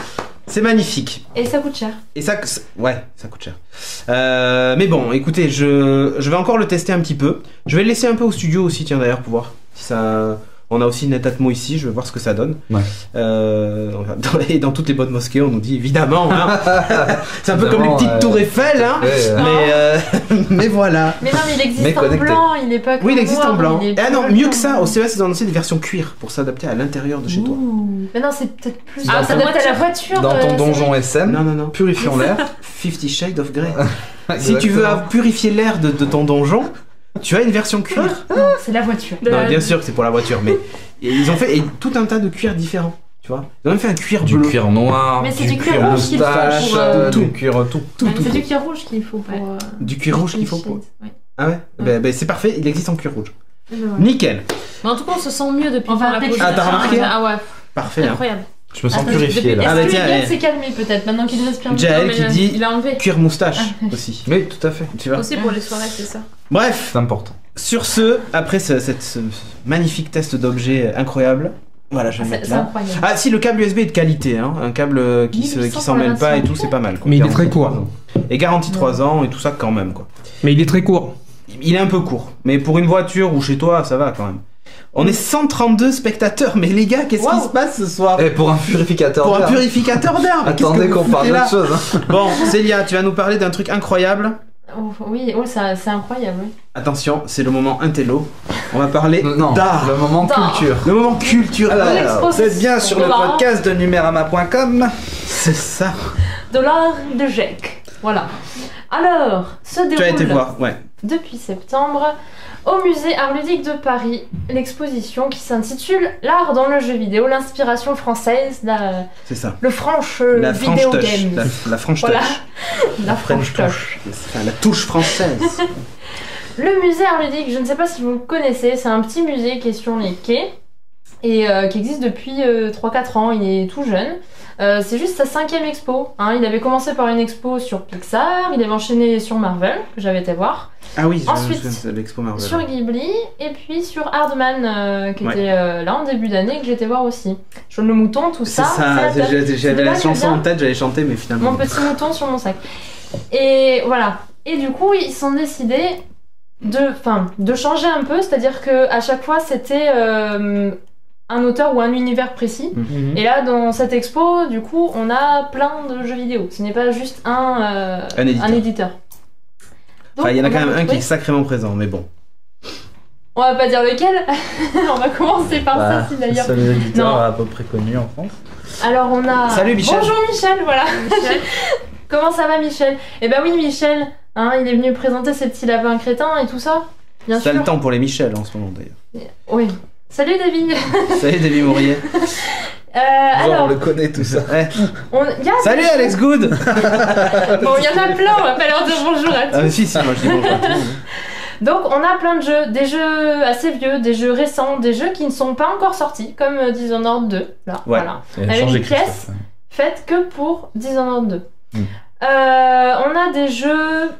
C'est magnifique. Et ça coûte cher. Et ça, ouais, ça coûte cher. Mais bon, écoutez, je vais encore le tester un petit peu. Je vais le laisser un peu au studio aussi, tiens d'ailleurs, pour voir si ça. On a aussi Netatmo ici, je vais voir ce que ça donne. Ouais. Et dans toutes les bonnes mosquées, on nous dit évidemment. Hein. C'est un peu comme les Évidemment, petites tours Eiffel, hein. Mais voilà. Mais non, mais il existe Mais en connecté. blanc, il est pas. Oui, il existe en blanc. Il est Ah non, plus mieux blanc. que ça, au CES, ils ont lancé des versions cuir pour s'adapter à l'intérieur de chez toi. Mais non, c'est peut-être plus. Ah, ça doit être à la voiture. Dans ton c'est donjon vrai. SM, Non. purifions l'air. 50 Shades of Grey. Si tu veux purifier l'air de ton donjon, tu as une version cuir. Non, c'est la voiture. Non, bien sûr que c'est pour la voiture, mais ils ont fait tout un tas de cuirs différents, tu vois. Ils ont même fait un cuir Du bleu. cuir noir, Mais c'est du cuir cuir rouge qu'il faut moustache, pour, du cuir tout. Ouais, c'est du cuir rouge qu'il faut pour. Ouais. Du cuir rouge qu'il faut pour. Ouais. Ah ouais, Ben, c'est parfait, il existe en cuir rouge. Et ben voilà. Nickel. Mais en tout cas, on se sent mieux depuis Enfin, la dès que- pause. Ah, t'as remarqué Ah ouais, Parfait. Hein. incroyable. Je me sens Attends, purifié depuis- là. Ah bah Est-ce que tiens, le gars eh. s'est calmé peut-être maintenant qu'il respire mieux? Jaël Non, mais qui dit il a enlevé. cuir moustache aussi. Oui, tout à fait. Tu vois. Aussi pour les soirées, c'est ça. Bref, C'est important. sur ce, après ce magnifique test d'objet incroyable, voilà, je vais le mettre C'est là. incroyable. Ah si, le câble USB est de qualité, hein. Un câble qui 1800 s'en mêle pour pas la et tout, c'est pas mal. quoi. Mais il est Garantie très court. 3 ans. Et garantie 3 ans et tout ça quand même quoi. Mais il est très court. Il est un peu court, mais pour une voiture ou chez toi, ça va quand même. On est 132 spectateurs, mais les gars, qu'est-ce qui Wow. se passe ce soir? Et pour un purificateur Pour un d'air. purificateur d'air mais qu'est-ce Attendez que vous qu'on parle foutez là d'autre chose. Hein. Bon, Célia, tu vas nous parler d'un truc incroyable. Oh, oui, oh, c'est incroyable. Oui. Attention, c'est le moment intello. On va parler Non, d'art. le moment D'art. culture. Le moment culturel. Alors, Vous êtes bien sur le Voilà. podcast de numérama.com. C'est ça. De l'art de Jacques. Voilà. Alors, se Tu as été déroule voir, ouais. depuis septembre au musée Art Ludique de Paris l'exposition qui s'intitule L'art dans le jeu vidéo, l'inspiration française, C'est ça. le French La French video touch. game. La French Voilà. touch. La French touch. Enfin, la touche française. Le musée Art Ludique, je ne sais pas si vous le connaissez, c'est un petit musée qui est sur les quais et qui existe depuis 3-4 ans, il est tout jeune. C'est juste sa 5e expo. Hein. Il avait commencé par une expo sur Pixar, il avait enchaîné sur Marvel, que j'avais été voir, Ah oui, je me Ensuite, souviens de l'Expo Marvel. sur Ghibli, et puis sur Hardman, qui Ouais. était là en début d'année, que j'étais voir aussi. Jaune le mouton, tout C'est ça. ça, c'est la tête. j'avais la dommage, chanson bien. en tête, j'allais chanter, mais finalement. Mon petit mouton sur mon sac. Et voilà. Et du coup, ils sont décidés de changer un peu, c'est-à-dire que à chaque fois, c'était un auteur ou un univers précis. Mhm. Et là, dans cette expo, du coup, on a plein de jeux vidéo. Ce n'est pas juste un éditeur. Enfin, il y en a Donc, quand on même va un qui est retrouver- sacrément présent, mais bon. On va pas dire lequel. On va commencer par ça, si d'ailleurs. C'est l'éditeur Non. à peu près connu en France. Alors on a. Salut, Michel. Bonjour Michel, voilà. Comment ça va Michel? Eh ben oui Michel, hein, il est venu présenter ses petits lapins crétins et tout ça. Bien C'est sûr. le temps pour les Michel en ce moment d'ailleurs. Oui. Salut David. Salut David Mourier. Genre, Alors, on le connaît tout ça. Ouais. y a Salut Alex Good. Bon, il y en a plein, on va pas leur dire bonjour à tous. Ah si, moi je dis bonjour à tout le monde. Donc on a plein de jeux, des jeux assez vieux, des jeux récents, des jeux qui ne sont pas encore sortis, comme Dishonored 2, là, Ouais. voilà. Il a Avec changé une Christophe. pièce. Faites que pour Dishonored 2. Mm. On a des jeux,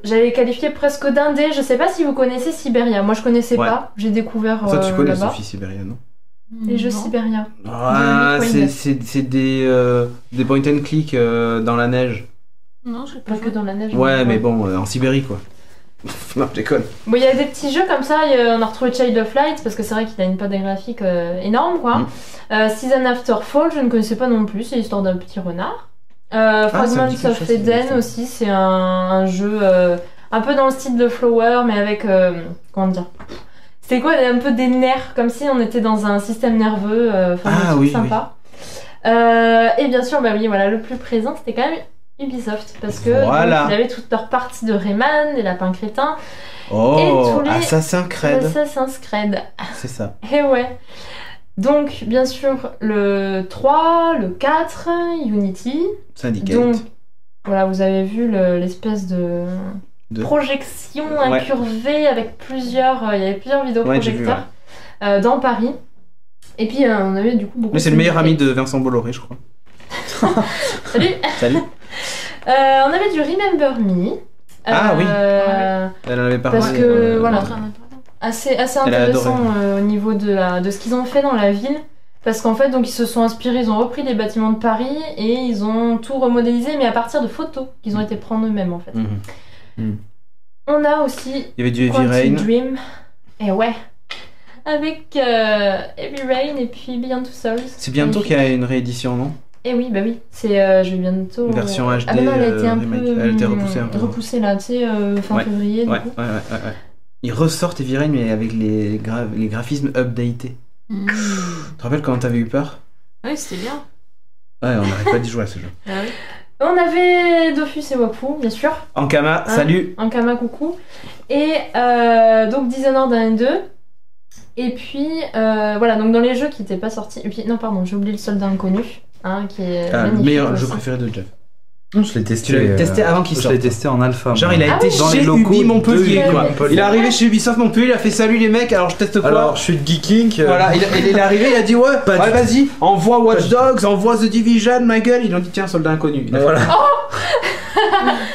j'avais qualifié presque d'indé, je sais pas si vous connaissez Siberia, moi je connaissais Ouais. pas, j'ai découvert Ça tu connais là-bas. Sophie Sibéria, non? Les jeux Non. Siberia. Ah, Nick c'est des point and click dans la neige. Non, je sais Pas pas. que dans la neige. Ouais, mais bon, en Sibérie quoi. Non, je déconne. Bon, il y a des petits jeux comme ça, on a retrouvé Child of Light, parce que c'est vrai qu'il a une patte graphique énorme, quoi. Season After Fall, je ne connaissais pas non plus, c'est l'histoire d'un petit renard. ça me Fragments dit quelque of chose, Season Eden After. aussi, c'est un jeu un peu dans le style de Flower, mais avec, comment dire, c'était quoi, un peu des nerfs, comme si on était dans un système nerveux, enfin, Ah, un truc oui, sympa. Et bien sûr, bah oui, voilà, le plus présent, c'était quand même Ubisoft, parce que Voilà. donc, il avait toute leur partie de Rayman, des lapins crétins, Oh, Et tous les- Assassin's Creed. Assassin's Creed. C'est ça. Et ouais. Donc, bien sûr, le 3, le 4, Unity. Syndicate. Donc, voilà, vous avez vu l'espèce de De- projection Ouais. incurvée avec plusieurs... il y avait plusieurs Ouais, j'ai vu, vidéoprojecteurs dans Paris. Et puis, on avait du coup beaucoup Mais c'est de le meilleur ami Syndicate. de Vincent Bolloré, je crois. Salut. Salut. On avait du Remember Me. Ah oui. Euh, Elle en avait parlé. Parce que, voilà. En train de- assez Elle a intéressant au niveau de ce qu'ils ont fait dans la ville. Parce qu'en fait, donc, ils se sont inspirés, ils ont repris les bâtiments de Paris et ils ont tout remodélisé, mais à partir de photos qu'ils ont été prendre eux-mêmes, en fait. On a aussi Il y avait du Heavy Quantum Rain. Dream. Et ouais. Avec Heavy Rain et puis Beyond Two Souls. C'est bientôt qu'il y a une réédition, non? Et oui, bah oui. C'est, je vais bientôt... Une version HD. Ah mais non, elle a été un remake. peu... Elle a été repoussée un peu. Repoussée là, tu sais, fin Ouais. février, du Ouais. coup. Ils ressortent Heavy Rain, mais avec les graphismes updatés. Mm. Tu te rappelles quand t'avais eu peur? Oui, c'était bien. Ouais, on n'arrête pas d'y jouer à ce jeu. Ah oui. On avait Dofus et Wapu, bien sûr. Ankama, salut! Ankama, coucou. Et donc Dishonored 1 et 2. Et puis, voilà, donc dans les jeux qui n'étaient pas sortis... Et puis, non, pardon, j'ai oublié le Soldat Inconnu, hein, qui est Le magnifique meilleur aussi. jeu préféré de Jeff. Non, je l'ai testé. Tu l'avais testé avant qu'il Je sorte. l'ai testé en alpha. Genre, moi. il a été dans chez les locaux Ubi Montpellier, de quoi. Montpellier. Il est arrivé chez Ubisoft Montpellier, il a fait salut les mecs, alors je teste quoi? Alors, je suis de Geeking. Voilà, il est arrivé, il a dit ouais, Pas ouais du vas-y, envoie Watch du Dogs, envoie The Division, ma gueule. Ils ont dit tiens, Soldat Inconnu. Il a fait, Voilà.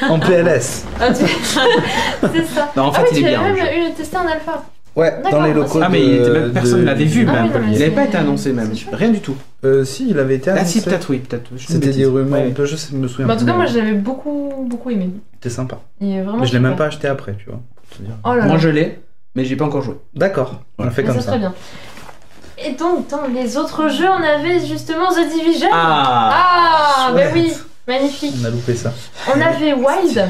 En PLS. Ah, c'est ça. Non, en fait, ah oui, il est tu bien. l'avais le jeu. même eu testé en alpha. Ouais, D'accord, dans les ah, locaux. Ah, mais il était même, personne ne l'avait vu, Ah même. oui, non, mais Il n'avait pas c'est- été annoncé, même. c'est chouette. Rien du tout. Si, il avait été Ah, annoncé. si, peut-être, oui, peut-être. je dis une C'était des bêtise. rumeurs, Ouais. je me souviens Mais en tout plus, cas, moi, mais j'avais beaucoup aimé. C'était sympa. Il est vraiment Mais je l'ai même super. pas acheté après, tu vois. pour te dire. Oh là Moi, là. je l'ai, mais j'ai pas encore joué. D'accord, Voilà. on fait Mais comme ça ça. serait bien. Et donc, dans les autres jeux, on avait justement The Division. Ah, bah oui, magnifique. On a loupé ça. On avait Wild.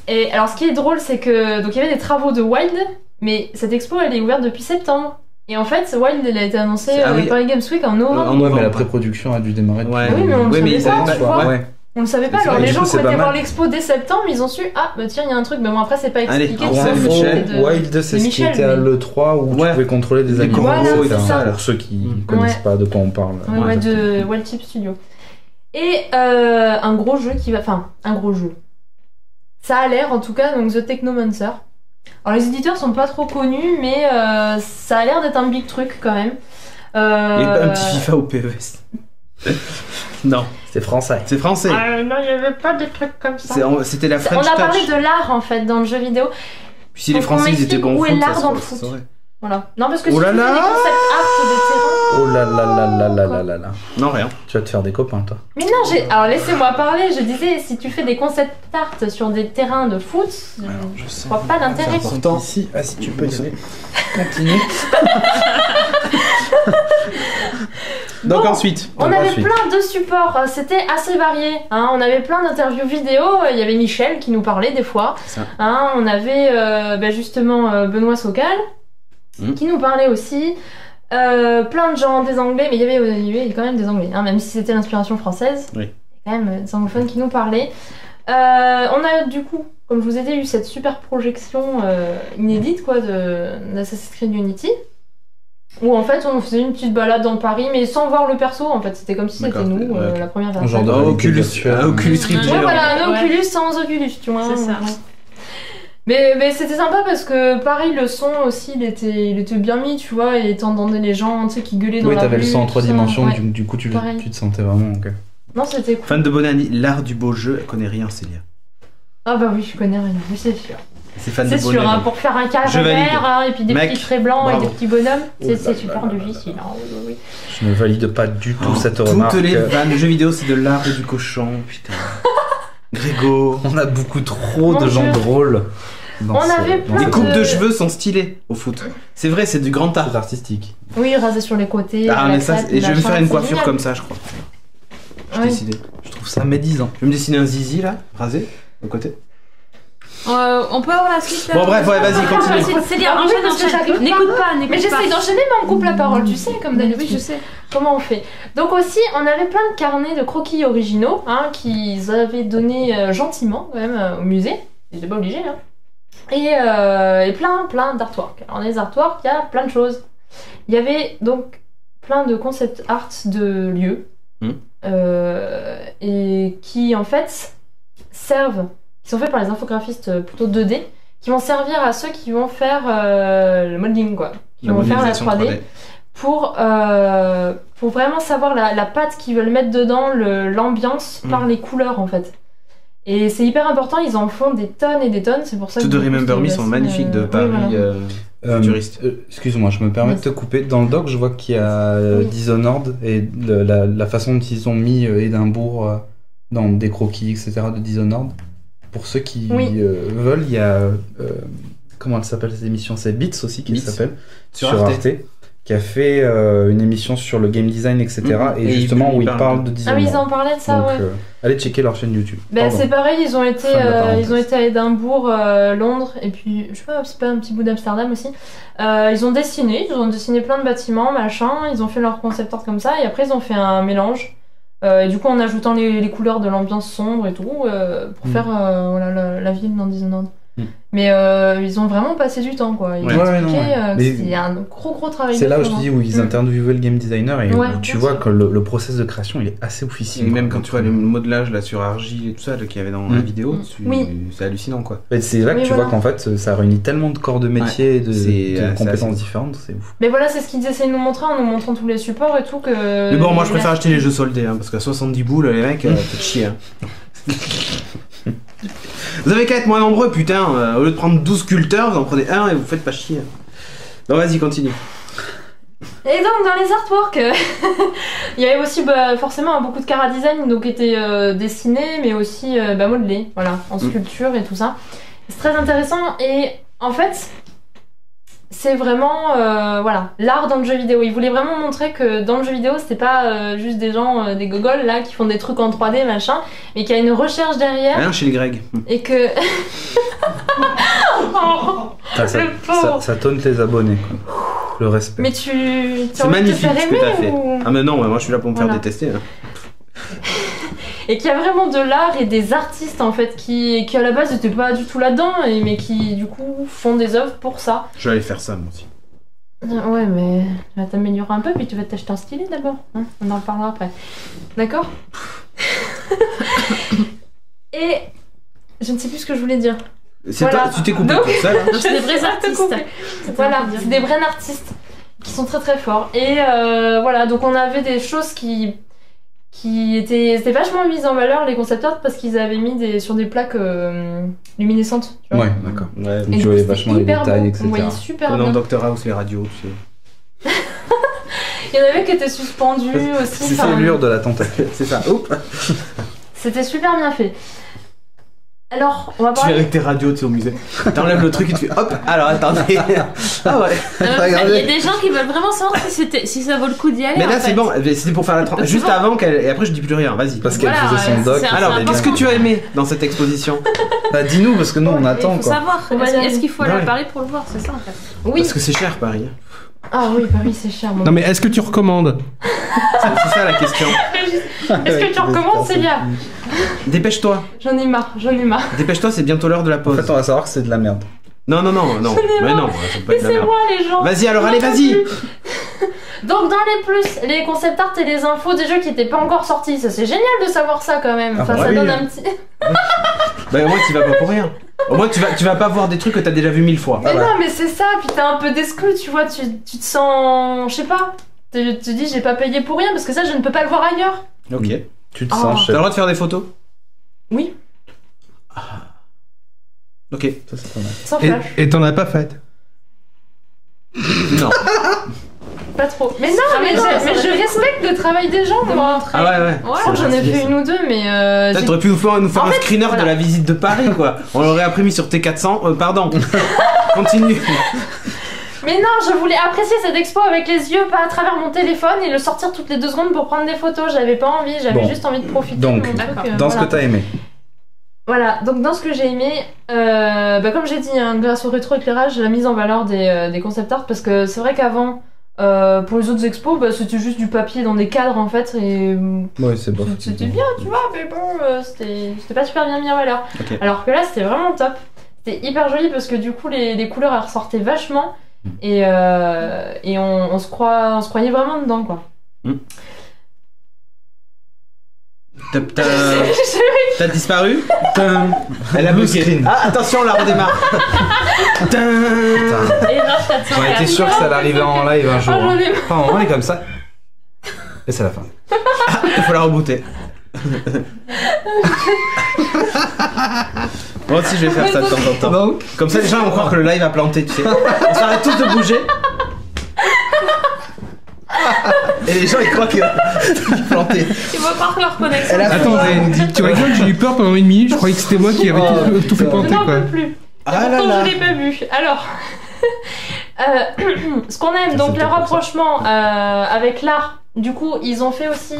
Et alors, ce qui est drôle, c'est que donc il y avait des travaux de Wild, mais cette expo, elle est ouverte depuis septembre. Et en fait, Wild, elle a été annoncée Ah oui. Paris Games Week en novembre. En Ouais, novembre. mais la pré-production a dû démarrer depuis. Ouais. Oui, mais on ne Oui, mais savait ils pas, avaient tu pas- vois. Ouais. On le savait pas. Mais c'est Alors, vrai, les du gens coup, qui c'est ont pas été voir mal. l'expo dès septembre, ils ont su ah, bah tiens, il y a un truc. Mais bon, après, c'est pas Allez, expliqué. au que revoir, c'est Michel. de- Wild, c'est de ce qui Michel, était à mais- l'E3 où Ouais. tu pouvais contrôler des Les animaux. coraux, Voilà, et c'est tout ça. Pour ceux qui Ouais. connaissent pas de quoi on parle. Ouais, de Wild Tip Studio. Et un gros jeu qui va. Enfin, un gros jeu. Ça a l'air, en tout cas, donc The Technomancer. Alors, les éditeurs sont pas trop connus, mais ça a l'air d'être un big truc quand même. Il y a pas un petit FIFA au PES. Non, C'est français. c'est français. Non, il n'y avait pas de trucs comme ça. C'était la On French a parlé Touch. de l'art en fait dans le jeu vidéo. Puis si les Faut qu'on Français ils étaient m'explique bons au où est foot, l'art ça dans se le ça se foot. saurait. Voilà. Non, parce que Oh si là tu fais là des concept art des terrains. Oh là là là là là Quoi là là là. Non, rien. Tu vas te faire des copains, toi. Mais non, alors laissez-moi parler. Je disais, si tu fais des concept art sur des terrains de foot, Je sais. je vois pas l'intérêt. Pourtant, Si tu peux y aller. Continue. donc Bon. ensuite. On Donc avait ensuite. plein de supports, c'était assez varié. Hein. On avait plein d'interviews vidéo, il y avait Michel qui nous parlait des fois. C'est ça. Hein, on avait justement Benoît Socal qui nous parlait aussi. Plein de gens, des anglais, mais il y avait quand même des anglais, hein, même si c'était l'inspiration française. Oui. Il y a quand même des anglophones qui nous parlaient. On a du coup, comme je vous ai dit, eu cette super projection inédite quoi, d'Assassin's Creed Unity. Où en fait on faisait une petite balade dans Paris, mais sans voir le perso en fait, c'était comme si c'était D'accord, nous, ouais. la première Un version. genre de Ah, réalité Oculus, virtuelle. Oculus Rift Ouais, Ouais, géant. voilà, un Ouais. Oculus sans Oculus, tu vois. C'est ça. Mais c'était sympa parce que pareil, le son aussi, il était bien mis, tu vois, et t'entendais les gens, tu sais, qui gueulaient dans Oui, la t'avais rue. le son en tout 3 ça. dimensions, Ouais. du coup tu Pareil. te sentais vraiment. Ok. Non, c'était cool. Fan de Bonani, l'art du beau jeu, elle connaît rien, Célia. Ah bah oui, je connais rien, mais c'est sûr. C'est fan C'est de sûr, Bonani. hein, pour faire un carré Je valide. vert, hein, et puis des Mec, petits traits blancs bravo. et des petits bonhommes, Oh là c'est là super là là difficile. hein, oui, oui. Je ne valide pas du tout cette Toutes remarque. les vannes de jeux vidéo, c'est de l'art et du cochon, putain. Grégo. On a beaucoup trop Mon de gens Dieu. drôles. dans On ce- avait dans plein Les ce- coupes de de- cheveux sont stylées au foot. C'est vrai, c'est du grand art. C'est artistique. Oui, rasé sur les côtés. Ah, la mais ça, crête, et je vais me machin, faire une c'est coiffure génial. comme ça, je crois. J'ai Ouais. décidé. Je trouve ça médisant. Je vais me dessiner un zizi là, rasé, au côté. On peut avoir la suite là. Bon, bref, ouais, vas-y, continue. C'est dire, Ah oui, enchaîne, parce que j'arrive enchaîne. pas. N'écoute pas, Mais n'écoute pas. j'essaye d'enchaîner, mais on coupe la parole, tu sais, comme d'habitude. Oui, je sais. Comment on fait? Donc aussi, on avait plein de carnets de croquis originaux hein, qu'ils avaient donné gentiment quand même au musée. Ils n'étaient pas obligés. Hein. Et plein d'artworks. Alors les artworks, il y a plein de choses. Il y avait donc plein de concept art de lieux et qui en fait servent, qui sont faits par les infographistes plutôt 2D, qui vont servir à ceux qui vont faire le modeling quoi, qui vont faire la 3D. Pour vraiment savoir la patte qu'ils veulent mettre dedans, l'ambiance par les couleurs en fait. Et c'est hyper important, ils en font des tonnes et des tonnes, c'est pour ça que... Ceux de Remember Me sont magnifiques de Paris futuriste. Excuse-moi, je me permets de te couper. Dans le doc, je vois qu'il y a Dishonored et la façon dont ils ont mis Édimbourg dans des croquis, etc. de Dishonored. Pour ceux qui veulent, il y a... comment elle s'appelle cette émission? C'est Beats aussi qui s'appelle. Sur Arte. Qui a fait une émission sur le game design, etc. Et justement où ils parlent de Dishonored. Ah oui, ils en parlaient de ça, donc, allez checker leur chaîne YouTube. Ben, c'est pareil, ils ont été à Édimbourg, Londres, et puis, je sais pas, c'est pas un petit bout d'Amsterdam aussi. Ils ont dessiné plein de bâtiments, machin, ils ont fait leur concept art comme ça, et après ils ont fait un mélange. Et du coup, en ajoutant les couleurs de l'ambiance sombre et tout, pour faire la ville dans Dishonored. Mais ils ont vraiment passé du temps, quoi. Ils ont expliqué que c'était un gros travail. C'est là où je dis où ils interviewaient le game designer et où tu vois que le process de création il est assez oufissime. Et même quand tu vois le modelage là sur argile et tout ça qu'il y avait dans la vidéo, c'est hallucinant, quoi. C'est là que tu vois qu'en fait ça réunit tellement de corps de métier et de compétences différentes, c'est ouf. Mais voilà, c'est ce qu'ils essaient de nous montrer en nous montrant tous les supports et tout. Mais bon, moi je préfère acheter les jeux soldés, parce qu'à 70 boules, les mecs, faites chier. Vous avez qu'à être moins nombreux, putain. Au lieu de prendre 12 sculpteurs, vous en prenez un et vous faites pas chier. Non, vas-y, continue. Et donc, dans les artworks, il y avait aussi forcément beaucoup de cara design, donc étaient dessinés, mais aussi modelés, voilà, en sculpture et tout ça. C'est très intéressant, et en fait, c'est vraiment l'art dans le jeu vidéo. Ils voulaient vraiment montrer que dans le jeu vidéo, c'était pas juste des gens, des gogoles là, qui font des trucs en 3D, machin, mais qu'il y a une recherche derrière. Rien chez les Grecs. Et que... ça tonne tes abonnés, quoi. Le respect. Mais tu c'est magnifique ce que t'as fait. Ah mais non, moi je suis là pour me faire détester. Et qu'il y a vraiment de l'art et des artistes en fait qui à la base n'étaient pas du tout là-dedans, mais qui du coup font des œuvres pour ça. Je vais aller faire ça moi aussi. Ouais, mais tu vas t'améliorer un peu, puis tu vas t'acheter un stylet d'abord. Hein, on en parlera après. D'accord. Et je ne sais plus ce que je voulais dire. Tu t'es coupé pour ça là. C'est des vrais artistes. Voilà, c'est des vrais artistes qui sont très très forts. Et voilà, donc on avait des choses qui étaient vachement mises en valeur, les concepteurs, parce qu'ils avaient mis sur des plaques luminescentes. Tu vois. Ouais, d'accord. Ouais, donc tu voyais vachement les détails, etc. On voyait super bien. Dans Doctor House, les radios, tu sais. Il y en avait qui étaient suspendus aussi. C'est l'allure de la tentacule. C'est ça. Oups. C'était super bien fait. Alors, on va Tu parler... viens avec tes radios, tu sais, au musée. T'enlèves le truc et tu fais hop, alors attendez. Ah ouais. Il y a des gens qui veulent vraiment savoir si ça vaut le coup d'y aller. Mais là, c'est bon, c'était pour faire la juste avant qu'elle. Et après, je dis plus rien, vas-y. Parce qu'elle faisait son doc. Alors, qu'est-ce que tu as aimé dans cette exposition? Bah, dis-nous, parce que nous, on attend, Il faut savoir. Est-ce qu'il faut aller à Paris pour le voir? C'est ça, en fait. Oui. Parce que c'est cher, Paris. Ah oui, Paris, c'est cher. Non, mais est-ce que tu recommandes? C'est ça la question. Est-ce que tu recommandes, Célia? Dépêche-toi. J'en ai marre. Dépêche-toi, c'est bientôt l'heure de la pause. En fait, on va savoir que c'est de la merde. Non. Mais non, ça peut pas être de la merde. Laissez-moi, les gens. Vas-y, alors, allez, vas-y. Donc, dans les plus, les concept art et les infos des jeux qui n'étaient pas encore sortis. Ça, c'est génial de savoir ça quand même. Enfin, ça donne un petit. Bah, au moins, tu vas pas pour rien. Au moins, tu vas pas voir des trucs que t'as déjà vu 1000 fois. Mais non, mais c'est ça. Puis t'es un peu d'exclu, tu vois. Tu te sens. Je sais pas. Tu te dis, j'ai pas payé pour rien parce que ça, je ne peux pas le voir ailleurs. Ok. Tu te sens T'as le droit de faire des photos? Oui. Ok. Ça, c'est pas mal. Sans flash. Et t'en as pas fait? Non. Pas trop. Mais non, mais je respecte le travail des gens, moi. Ah ouais. J'en ai fait une ou deux, mais. T'aurais pu nous faire un screener voilà. de la visite de Paris, quoi. On l'aurait imprimé sur T400. Pardon. Continue. Mais non, je voulais apprécier cette expo avec les yeux, pas à travers mon téléphone et le sortir toutes les 2 secondes pour prendre des photos. J'avais pas envie, juste envie de profiter. Donc, dans ce que t'as aimé. Voilà, donc dans ce que j'ai aimé, comme j'ai dit, grâce au rétroéclairage, la mise en valeur des concept art, parce que c'est vrai qu'avant, pour les autres expos, c'était juste du papier dans des cadres en fait, et ouais, c'est bon. C'était bien, tu vois, mais bon, c'était pas super bien mis en valeur. Okay. Alors que là, c'était vraiment top. C'était hyper joli parce que du coup, les couleurs elles ressortaient vachement, et on se croyait vraiment dedans, quoi. T'as disparu? Elle a bugué. Ah, attention, on la redémarre. J'en étais sûr que ça allait arriver en live un jour. Enfin, on est comme ça. Et c'est la fin. Il faut la rebooter. Moi aussi, je vais faire ça de temps en temps. Donc, Comme ça, les gens vont croire que le live a planté, tu sais. On s'arrête tous de bouger. Et les gens, ils croient qu'il a planté. Ils vont croire que leur connexion. Attends, tu rigoles, j'ai eu peur pendant une minute, je croyais que c'était moi qui avais tout fait Je planter, n'en quoi. peux plus. Ah là Pourtant, là. je l'ai pas vu. Alors, ce qu'on aime, Ça, donc c'était le pour ça. rapprochement avec l'art. Du coup, ils ont fait aussi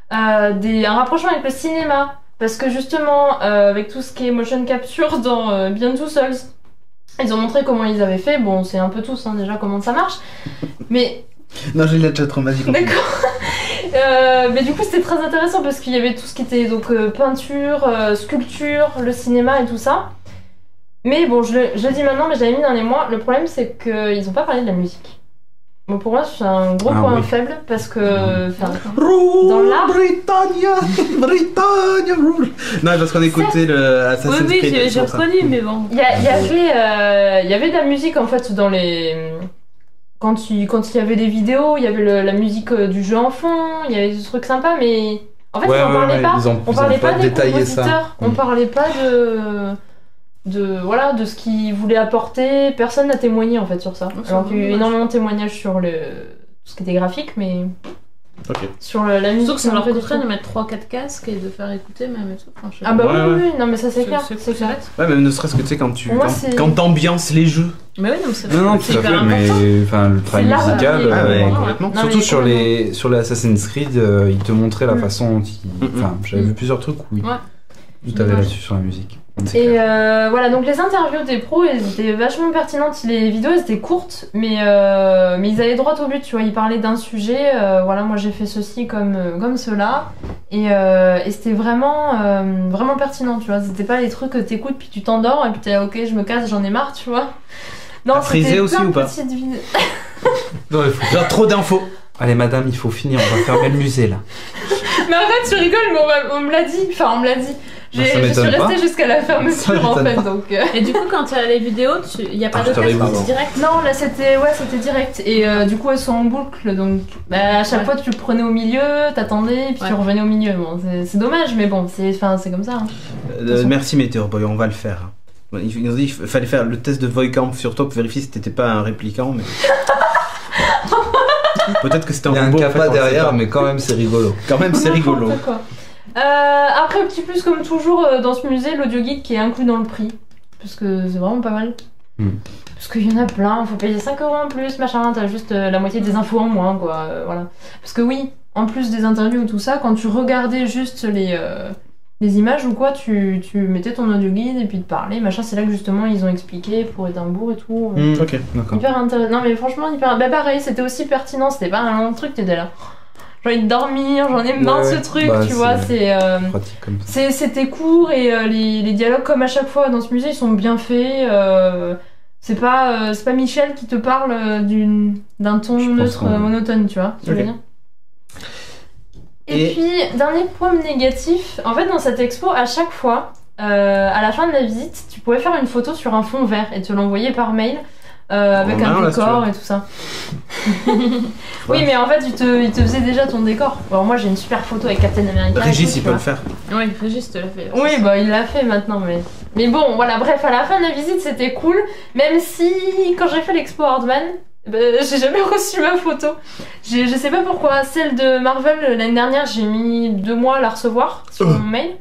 un rapprochement avec le cinéma. Parce que justement, avec tout ce qui est motion capture dans Beyond Two Souls, ils ont montré comment ils avaient fait. Bon, c'est un peu tous déjà comment ça marche. Mais Non, j'ai déjà trop vas-y. continue. d'accord. Mais du coup, c'était très intéressant parce qu'il y avait tout ce qui était donc peinture, sculpture, le cinéma et tout ça. Mais bon, je le dis maintenant, mais je l'avais mis dans les mois. Le problème, c'est qu'ils ont pas parlé de la musique. Bon, pour moi, c'est un gros point faible parce que. Dans l'art. Britannia rule. Non, parce qu'on écoutait le Assassin's Oui, Creed. j'ai c'est pour ça. reconnu, mais bon. Il y avait de la musique en fait dans les. Quand il y avait des vidéos, il y avait la musique du jeu en fond, il y avait des trucs sympas, mais en fait, on parlait pas. On parlait pas des compositeurs, on parlait pas de ce qu'ils voulaient apporter. Personne n'a témoigné en fait sur ça. Alors qu'il y a eu énormément de témoignages sur tout ce qui était graphique, mais Ok. sur la musique. Surtout que ça c'est un leur peu coûterait de différent. mettre 3-4 casques et de faire écouter même et tout. Enfin, je sais Ah pas. bah Ouais, oui, ouais. oui, non mais ça c'est clair, C'est c'est clair. bête. Ouais, même ne serait-ce que tu sais, quand Moi, t'ambiances les jeux. Mais oui, non, c'est non, c'est tout à fait, hyper mais important. enfin, le travail C'est l'art, musical. oui. Ah ouais, ouais. complètement. Non, Surtout mais sur complètement. sur les Assassin's Creed, ils te montraient la façon dont enfin, j'avais vu plusieurs trucs où Ouais. tout avait là-dessus sur la musique. Donc, c'est Et clair. voilà, donc les interviews des pros, elles étaient vachement pertinentes. Les vidéos, elles étaient courtes, mais ils allaient droit au but, tu vois. Ils parlaient d'un sujet, voilà, moi j'ai fait ceci comme cela. Et c'était vraiment, vraiment pertinent, tu vois. C'était pas les trucs que t'écoutes, puis tu t'endors, et puis t'es là, ok, je me casse, j'en ai marre, tu vois. Non, T'as frisé c'était aussi plein ou de pas petites vidéos. Non, il faut- Genre trop d'infos. Allez, madame, il faut finir, on va fermer le musée là. Mais arrête, tu rigoles, mais on me l'a dit. Enfin, on me l'a dit. Ça Je suis m'étonne pas. restée jusqu'à la Ça fermeture, en m'étonne fait, pas. donc... Et du coup, quand tu as les vidéos, il n'y a pas de je t'aurais casque, dit. c'est direct. Non, là c'était direct et du coup elles sont en boucle donc à chaque fois tu le prenais au milieu, t'attendais puis tu revenais au milieu. Bon, c'est dommage mais bon, c'est comme ça. Hein. Merci Meteor Boy, on va le faire. Ils nous ont dit qu'il fallait faire le test de Voicamp sur toi pour vérifier si t'étais pas un répliquant, mais. Peut-être que c'était un Il y a un robot. en fait, capa on le sait derrière, pas. mais quand même, c'est rigolo. Quand même, c'est rigolo. N'importe quoi. Après petit plus comme toujours dans ce musée, l'audio guide qui est inclus dans le prix parce que c'est vraiment pas mal. Parce qu'il y en a plein, faut payer 5 € en plus, machin, t'as juste la moitié des infos en moins quoi, voilà. Parce que oui, en plus des interviews et tout ça, quand tu regardais juste les images ou quoi, tu mettais ton audio guide et puis te parlais, machin, c'est là que justement ils ont expliqué pour Édimbourg et tout. Ok. D'accord. Hyper intéressant. Non mais franchement hyper. Bah pareil, c'était aussi pertinent, c'était pas un long truc, t'étais là. J'ai envie de dormir, j'en ai marre de ce truc, Bah, tu vois, c'est. Pratique comme ça. C'était court et les dialogues comme à chaque fois dans ce musée ils sont bien faits. C'est pas Michel qui te parle d'un ton Je pense neutre qu'on- monotone, tu vois. Ce que je veux Ok. dire. Et puis dernier point négatif, en fait dans cette expo à chaque fois, à la fin de la visite, tu pouvais faire une photo sur un fond vert et te l'envoyer par mail. Avec Romain, un là, si tu décor veux. et tout ça. Oui, mais en fait, il te faisait déjà ton décor. Alors, moi, j'ai une super photo avec Captain America. et Régis, tout, il tu peut le vois. faire. Oui, Régis te l'a fait. Oui, bah, il l'a fait maintenant, mais bon, voilà, bref, à la fin de la visite, c'était cool. Même si, quand j'ai fait l'expo Hardman, j'ai jamais reçu ma photo. Je sais pas pourquoi. Celle de Marvel, l'année dernière, j'ai mis 2 mois à la recevoir sur mon mail.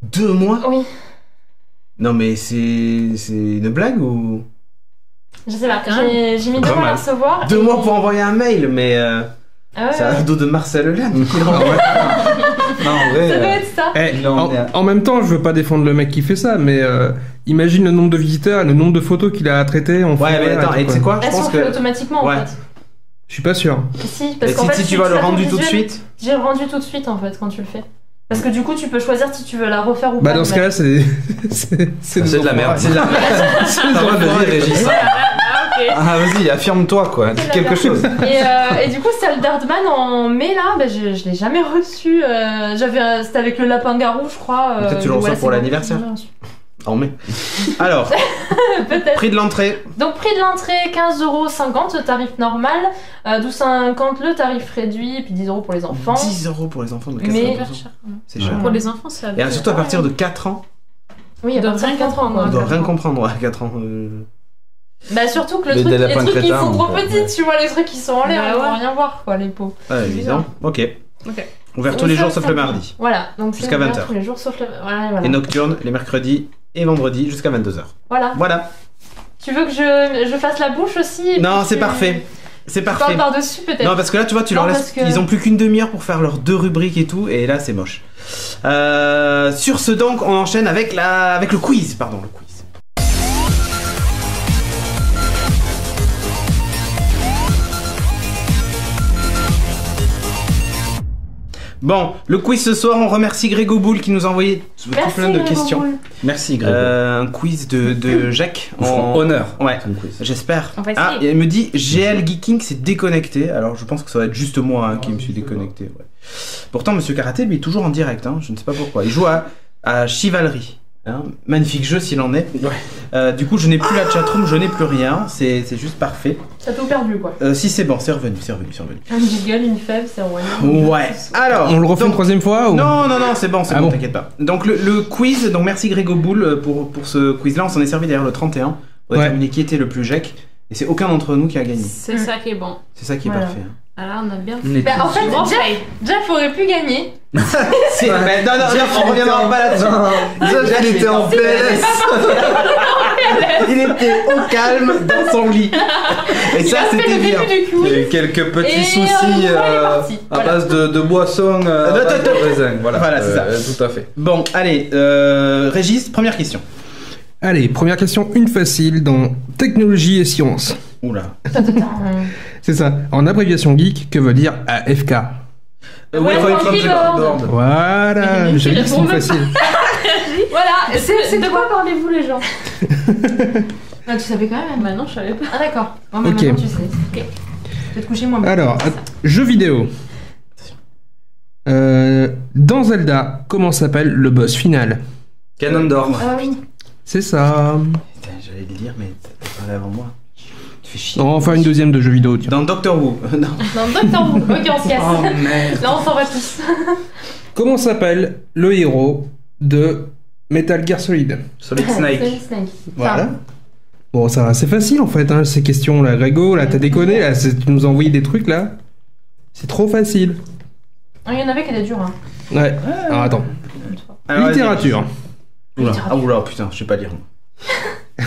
2 mois? Oui. Non, mais c'est une blague ou. Je sais pas, Quand même. j'ai mis 2 Pas mois à la mal. recevoir. 2 et- mois pour envoyer un mail, mais. Ah ouais, C'est ouais. un dos de Marcel Hollande. Non, en vrai. Ça doit être ça. Eh, Là, on est à- en même temps, je veux pas défendre le mec qui fait ça, mais imagine le nombre de visiteurs, le nombre de photos qu'il a à traiter en Ouais, mais attends, et tu sais quoi? Je Elles sont pense faites que. automatiquement Ouais. en fait. Je suis pas sûr. Si, parce Et qu'en fait, si tu vas le fais ton rendu tout de visuel. suite. J'ai le rendu tout de suite en fait quand tu le fais. Parce que du coup, tu peux choisir si tu veux la refaire ou Bah pas. dans ce le cas-là, mec. c'est C'est de la merde. C'est de la merde. T'as le droit de le dire, Régis. Ah, ok. Ah, vas-y, affirme-toi, quoi. Dis C'est de la quelque merde. chose. Et du coup, celle d'Hardman en mai là, bah, je l'ai jamais reçu. C'était avec le lapin-garou, je crois. Peut-être tu le ouais, reçois c'est pour bon. l'anniversaire. En mai. Alors, Peut-être. prix de l'entrée. Donc prix de l'entrée 15,50€ le tarif normal, 12,50€ le tarif réduit, et puis 10€ pour les enfants. 10€ pour les enfants de 4 Mais- ans. C'est cher. Pour les enfants, c'est Et surtout à partir de 4 ans. Oui, à Ils doivent partir de rien 4 ans. comprendre, On doit rien 4 ans. comprendre à 4 ans. Bah surtout que Les les lapins trucs qui crétins, sont trop donc, petits, ouais. tu vois, les trucs qui sont en l'air, Bah ils vont ouais. rien voir quoi, les pauvres. Ah, évidemment. Ok. Ok. Ouvert tous Donc les ça, jours sauf ça le me- mardi. Voilà, donc c'est Jusqu'à ouvert 20h. tous les jours sauf le... Voilà. Et nocturne les mercredis et vendredis jusqu'à 22h. Voilà. Voilà. Tu veux que je fasse la bouche aussi et Non, puis c'est tu- parfait. C'est Tu parfait. parles par-dessus peut-être. Non, parce que là, tu vois, tu leur Non, laisses. parce que- Ils ont plus qu'une demi-heure pour faire leurs 2 rubriques et tout, et là, c'est moche. Sur ce, donc, on enchaîne avec le quiz. Pardon, le quiz. Bon, le quiz ce soir, on remercie Grégo Boule qui nous a envoyé tout Merci, plein de Grégo questions. Boule. Merci Grégo. Un quiz de Jacques. Nous ferons honneur. Ouais. Comme quiz. J'espère. On va Ah, essayer. et elle me dit GL Geeking s'est déconnecté. Alors je pense que ça va être juste moi qui me suis déconnecté. Ouais. Pourtant, Monsieur Karaté, lui, est toujours en direct. Hein, je ne sais pas pourquoi. Il joue à Chivalry. Hein, magnifique jeu s'il en est. Du coup, je n'ai plus la chatroom, je n'ai plus rien. C'est juste parfait. T'as tout perdu quoi. Si c'est bon, c'est revenu. Un jiggle, une fève, c'est roi. Ouais. Alors. On le refait une donc- troisième fois ou... Non, c'est bon, Ah bon, bon. t'inquiète pas. Donc le quiz, donc merci Grégo Boule pour ce quiz-là. On s'en est servi d'ailleurs le 31 pour Ouais. déterminer qui était le plus Jacques. Et c'est aucun d'entre nous qui a gagné. C'est ça qui est bon. C'est ça qui est Voilà. parfait. hein. Alors, on a bien On est Bah, en tous- fait, Grand Jeff, play. Jeff aurait pu gagner. Non, on reviendra pas là-dessus. Il était en PLS. Il était au calme dans son lit. Et Il ça, a fait c'était le bien. début du Il y a quiz. eu quelques petits Et, soucis il est parti. à Voilà. base de boissons, à Attends, base de attends. raisin. Voilà, c'est ça. Tout à fait. Bon, allez, Régis, première question. Allez, première question, une facile dans technologie et sciences. Oula. C'est ça. En abréviation geek, que veut dire AFK? Welcome to Keyboard. Voilà, Mais j'ai tu dit que c'est réponds une même facile. Voilà, c'est de quoi parlez-vous les gens Ah, tu savais quand même. Bah non, je savais pas. Ah d'accord. Bon, bah, Ok. maintenant tu sais. Ok. Je vais te coucher moi. Alors, jeux vidéo. Dans Zelda, comment s'appelle le boss final? Canon d'or. Ah oui. C'est ça. Putain, j'allais le dire, mais t'as parlé avant moi. Tu fais chier. On va en faire une deuxième de jeux vidéo, tiens. Dans Doctor Who. Non. Dans Doctor Who. Ok, on se casse. Oh merde. Là, on s'en va tous. Comment s'appelle le héros de Metal Gear Solid? Solid Snake. Snake. Voilà. Bon, ça va, c'est facile en fait, hein, ces questions là. Grégo, là, t'as déconné, là, tu nous as envoyé des trucs là. C'est trop facile. Ah, il y en avait qui étaient durs. Hein. Ouais. Alors attends. Alors, vas-y. Littérature. Oula. Ah oula, putain, je sais pas lire.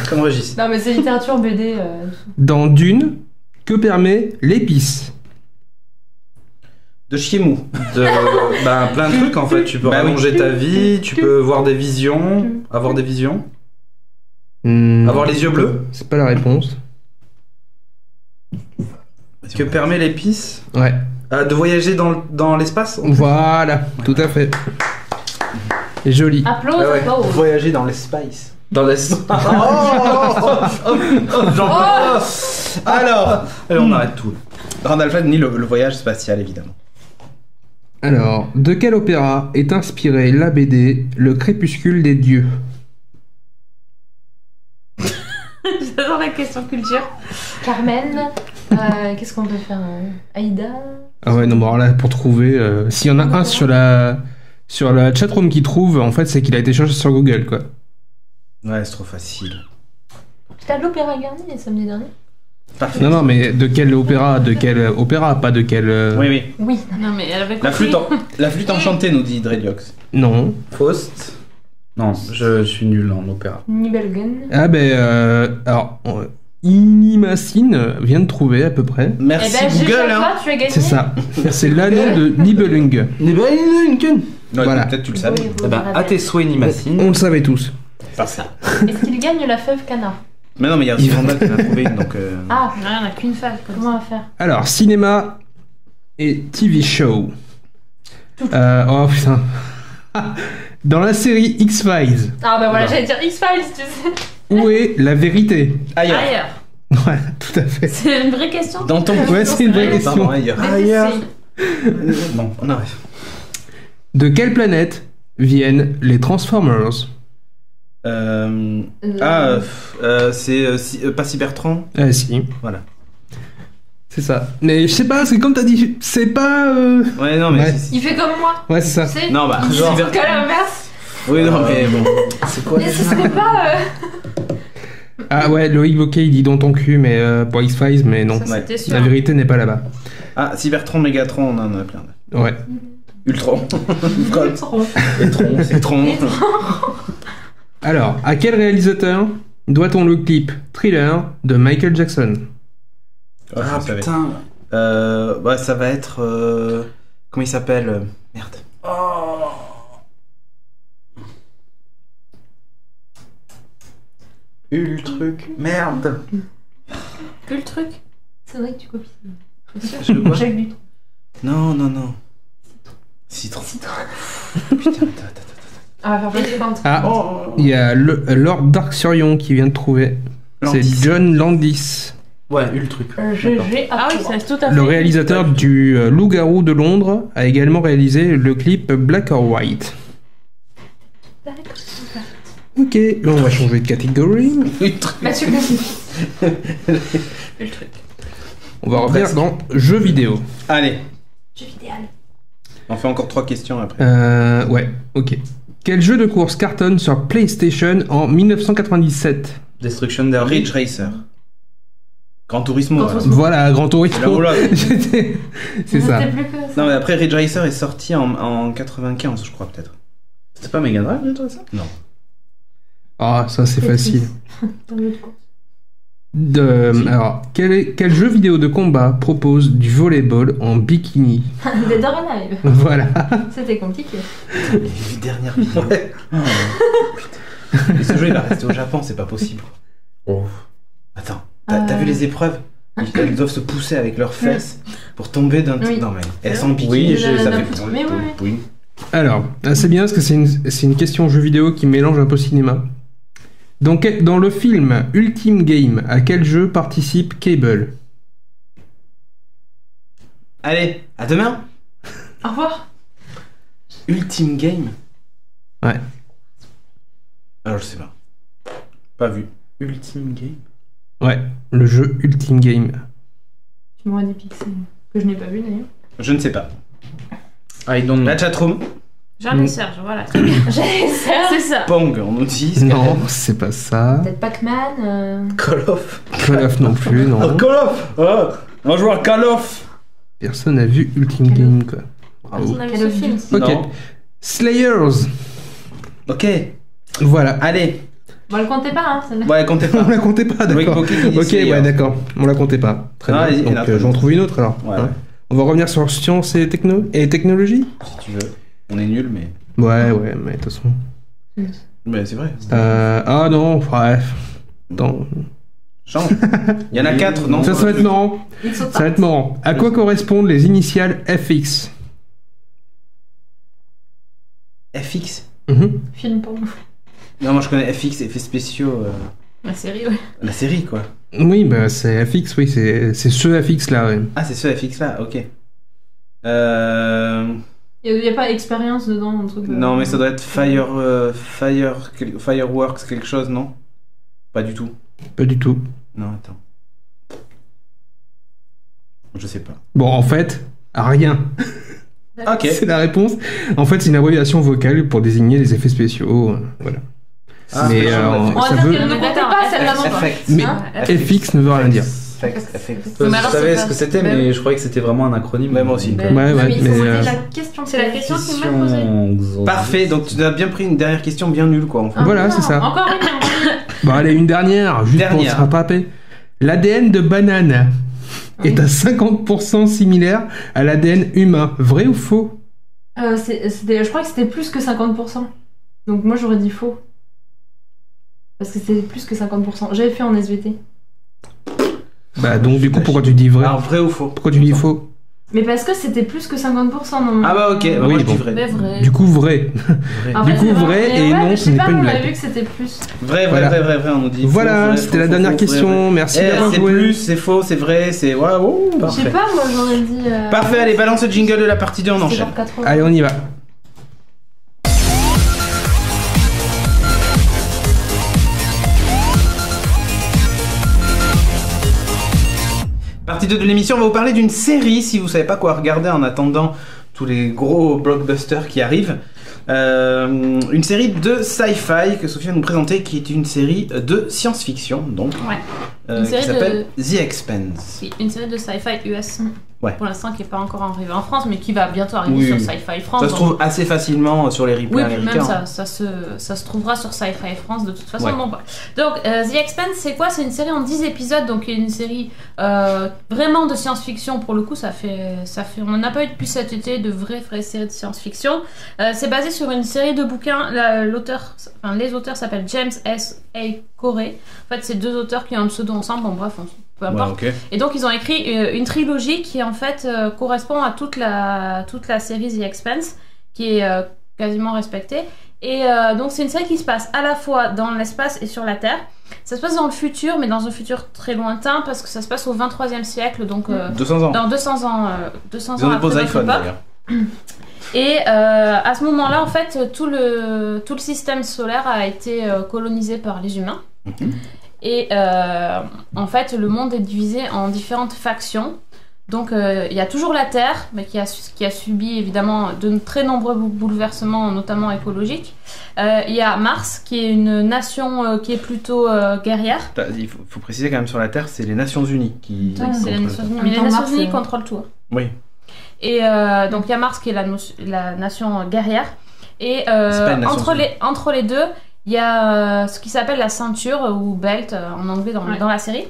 Comme Régis. Non, mais c'est littérature BD. Dans Dune, que permet l'épice? De chier mou. Plein de trucs en fait. Tu peux Bah oui. rallonger ta vie, tu peux voir des visions, avoir des visions, avoir les yeux bleus. C'est pas la réponse. Que permet l'épice Ouais. de voyager dans l'espace. Voilà, tout à fait. Et joli. Applause, Ah ouais. applause. Voyager dans l'espace. Dans l'espace. Alors, Allez, on arrête tout. Randall Flagg nie le voyage spatial, évidemment. Alors, de quel opéra est inspiré la BD Le Crépuscule des dieux? J'adore la question culture. Carmen. Qu'est-ce qu'on peut faire Aïda. Ah ouais, non, bon, alors là, pour trouver, s'il y en a un sur la chatroom qui trouve, en fait, c'est qu'il a été cherché sur Google, quoi. Ouais, c'est trop facile. T'as de l'opéra Garnier les samedis derniers Parfait. Non, mais de quel opéra? De quel opéra? Pas de quel... Oui, oui. Oui. Non, mais elle avait La compris. flûte enchantée, nous dit Dreadlocks. Non. Faust. Non, je suis nul en opéra. Nibelgen. Ah ben, alors, Inimacine vient de trouver à peu près. Merci Eh ben, Google, GG, hein. toi, tu as gagné. C'est ça. C'est l'anneau de Nibelung. Ouais, Voilà. peut-être tu le savais. Oui, Eh ben, à tes souhaits, Nimacine. On le savait tous. Parfait. Est-ce qu'il gagne la fève canard Mais non, mais il y a aussi Randall qui en a trouvé une, donc... Ah, Ouais, on a qu'une femme. comment on va faire Alors, cinéma et TV show. Oh putain. Dans la série X-Files, Ah bah voilà, Non. j'allais dire X-Files, tu sais. où est la vérité? Ailleurs. Ailleurs. Voilà, tout à fait. C'est une vraie question. Dans ton... Ouais, c'est une vraie Pardon, question. ailleurs. Bon, on arrête. De quelle planète viennent les Transformers? C'est pas Cybertron. Si. Voilà. C'est ça. Mais je sais pas, c'est comme t'as dit, c'est pas. Ouais, non, mais. Ouais. Il fait comme moi. Ouais, c'est ça. Tu sais, Non, bah, il genre. fait que l'inverse. Oui, non, mais bon. C'est quoi Mais ce serait pas. Ah ouais, Loïc Bocquet, il dit dans ton cul, mais pour X-Files, mais non. Ça, c'était sûr. La vérité n'est pas là-bas. Ah, Cybertron, Megatron, on en a plein. Ouais. Ultron. Ultron. C'est Tron. Alors, à quel réalisateur doit-on le clip Thriller de Michael Jackson? Ah je savais. putain. Ouais, ça va être. Comment il s'appelle Merde. Truc. Merde. Que le truc. C'est vrai que tu copies. Je le vois. Jacques Dutronc. Non. Citron. Putain, attends. Ah, faire plein de plaintes. Ah, il y a Lord Darksurion qui vient de trouver. Landis. C'est John Landis, Ouais, truc. GG. Ah oui, ça c'est tout à fait. le réalisateur du Loup-garou de Londres, a également réalisé le clip Black or White. Ok, là on va changer de catégorie. Mathieu le truc. On va revenir dans jeux vidéo. Allez, Jeu vidéo. on fait encore 3 questions après. Ouais, ok. Quel jeu de course cartonne sur PlayStation en 1997? Destruction Derby. Ridge Racer. Gran Turismo. Gran alors. Turismo. Voilà, Gran Là, Turismo. oula. C'est ça. C'était plus que ça. Non, mais après, Ridge Racer est sorti en 95, je crois, peut-être. C'était pas Mega Drive, Ridge Racer? Non. Ah, ça c'est facile. Dans le cours. Alors, quel jeu vidéo de combat propose du volleyball en bikini? Dead or Alive. Voilà. C'était compliqué. Les dernières vidéos. Ouais. Mais ce jeu, il va rester au Japon, c'est pas possible. Oh. Attends, t'as vu les épreuves? Ils doivent se pousser avec leurs fesses pour tomber d'un truc. Oui. Non, mais elles sont en Oui, bikini, je- ça d'un fait. pouce. Mais oui. Alors, c'est bien parce que c'est une question jeu vidéo qui mélange un peu cinéma. Dans le film Ultimate Game, à quel jeu participe Cable? Allez, à demain. Au revoir. Ultimate Game. Ouais. Alors, je sais pas. Pas vu. Ultimate Game. Ouais, le jeu Ultimate Game. Tu m'aurais des pixels que je n'ai pas vu d'ailleurs. Je ne sais pas. I don't know. La chatroom. J'en ai Serge, voilà. Très bien. J'ai ça. C'est ça. Pong, on nous dit. Non, c'est pas ça. Peut-être Pac-Man. Call of. Call of non plus, non. Call of. On joue à Call of. Personne n'a vu Ultimate Game, quoi. Bravo. On a vu Call ce of film. Duty. Ok. Non. Slayers. Ok. Voilà. Allez. Bon, le comptez pas, hein, celle-là. Ouais, comptez On pas. la comptait pas, d'accord. Oui, ok, Ok, Slayers. ouais, d'accord. On la comptait pas. Très Ah, bien. il y en a Donc, pas j'en d'autres. trouve une autre alors. Ouais, Hein. ouais. On va revenir sur sciences et technologie. Si tu veux. On est nuls, mais. Ouais, mais de toute façon. Mais c'est vrai. Ah non, bref. Attends. Change. Il y en a 4, non? Ça va être marrant. Il saute Ça va pas. être marrant. À quoi correspondent les initiales FX? FX. Film pour nous. Non, moi je connais FX, effets spéciaux. La série, ouais. La série, quoi. Oui, bah c'est FX, oui, c'est ce FX là, ouais. Ah, c'est ce FX là, ok. Il n'y a pas expérience dedans, un truc. Non, mais ça doit être Fireworks, quelque chose, non? Pas du tout. Pas du tout. Non, attends. Je sais pas. Bon, en fait, rien. Ok. C'est la réponse. En fait, c'est une abréviation vocale pour désigner les effets spéciaux. Voilà. Ah, mais On va ça dire veut. qu'elle ne comptait pas celle-là non plus. FX. Mais Hein FX ne veut rien dire. FX. Mais Je alors, savais c'est ce que pas- c'était, Ben mais oui. je croyais que c'était vraiment un acronyme. Ouais, moi aussi. Donc, Ouais, ouais, mais il faut mais, poser la question. C'est la question qui m'a posée. question. Parfait, donc tu as bien pris une dernière question bien nulle, quoi. En fait. Voilà, Non, c'est ça. Encore une. Bon, allez, une dernière, juste pour se Dernière. rattraper. L'ADN de banane est à 50% similaire à l'ADN humain. Vrai ou faux? Je crois que c'était plus que 50%. Donc moi j'aurais dit faux. Parce que c'était plus que 50%. J'avais fait en SVT. Bah, donc, du coup, pourquoi tu dis vrai? Alors, vrai ou faux? Pourquoi tu dis faux? Mais parce que c'était plus que 50% non. Ah bah ok, bah, Oui, moi je dis bon. vrai. Mais vrai. Du coup, vrai. En du fait, coup, c'est vrai, Mais et ouais, non, mais ce je sais n'est pas, pas une on blague. a vu que c'était plus. Vrai, Voilà. vrai, on nous dit. Voilà, faux, c'était vrai, la faux, dernière faux, question. vrai. Merci Eh, d'avoir c'est joué. plus, c'est faux, c'est vrai, c'est. Waouh! Je sais pas, moi j'aurais dit. Parfait, allez, balance le jingle de la partie 2, on c'est enchaîne. genre 80. Allez, on y va. partie 2 de l'émission, on va vous parler d'une série, si vous savez pas quoi regarder en attendant tous les gros blockbusters qui arrivent. Une série de sci-fi que Sophie va nous présenter, qui est une série de science-fiction, donc, qui s'appelle The Expanse. Oui, une série de sci-fi US. Ouais. Pour l'instant, qui n'est pas encore arrivé en France, mais qui va bientôt arriver sur Sci-Fi France. Ça se trouve assez facilement sur les replays américains. Oui, même ça se trouvera sur Sci-Fi France de toute façon. Ouais. Donc, The Expanse, c'est quoi? C'est une série en 10 épisodes, donc une série vraiment de science-fiction. Pour le coup, on n'en a pas eu depuis cet été de vraies séries de science-fiction. C'est basé sur une série de bouquins. Les auteurs s'appellent James S. A. Corey. En fait, c'est 2 auteurs qui ont un pseudo ensemble. Bon, bref, peu importe. Ouais, okay. Et donc ils ont écrit une trilogie qui en fait correspond à toute la série The Expanse, qui est quasiment respectée. Et donc c'est une série qui se passe à la fois dans l'espace et sur la Terre. Ça se passe dans le futur, mais dans un futur très lointain, parce que ça se passe au 23e siècle, donc 200 ans. Dans 200 ans. Ils ont des beaux iPhones d'ailleurs. Et à ce moment-là, en fait, tout le système solaire a été colonisé par les humains. Mm-hmm. Et en fait, le monde est divisé en différentes factions. Donc, il y a toujours la Terre, mais qui a subi évidemment de très nombreux bouleversements, notamment écologiques. Il y a Mars, qui est une nation qui est plutôt guerrière. Il faut préciser quand même sur la Terre, c'est les Nations Unies qui. Oui, c'est les Nations Unies. Mais les Nations Unies contrôlent tout. Oui. Et donc, il y a Mars qui est la nation guerrière. Et entre les deux, il y a ce qui s'appelle la ceinture ou belt en anglais dans la série,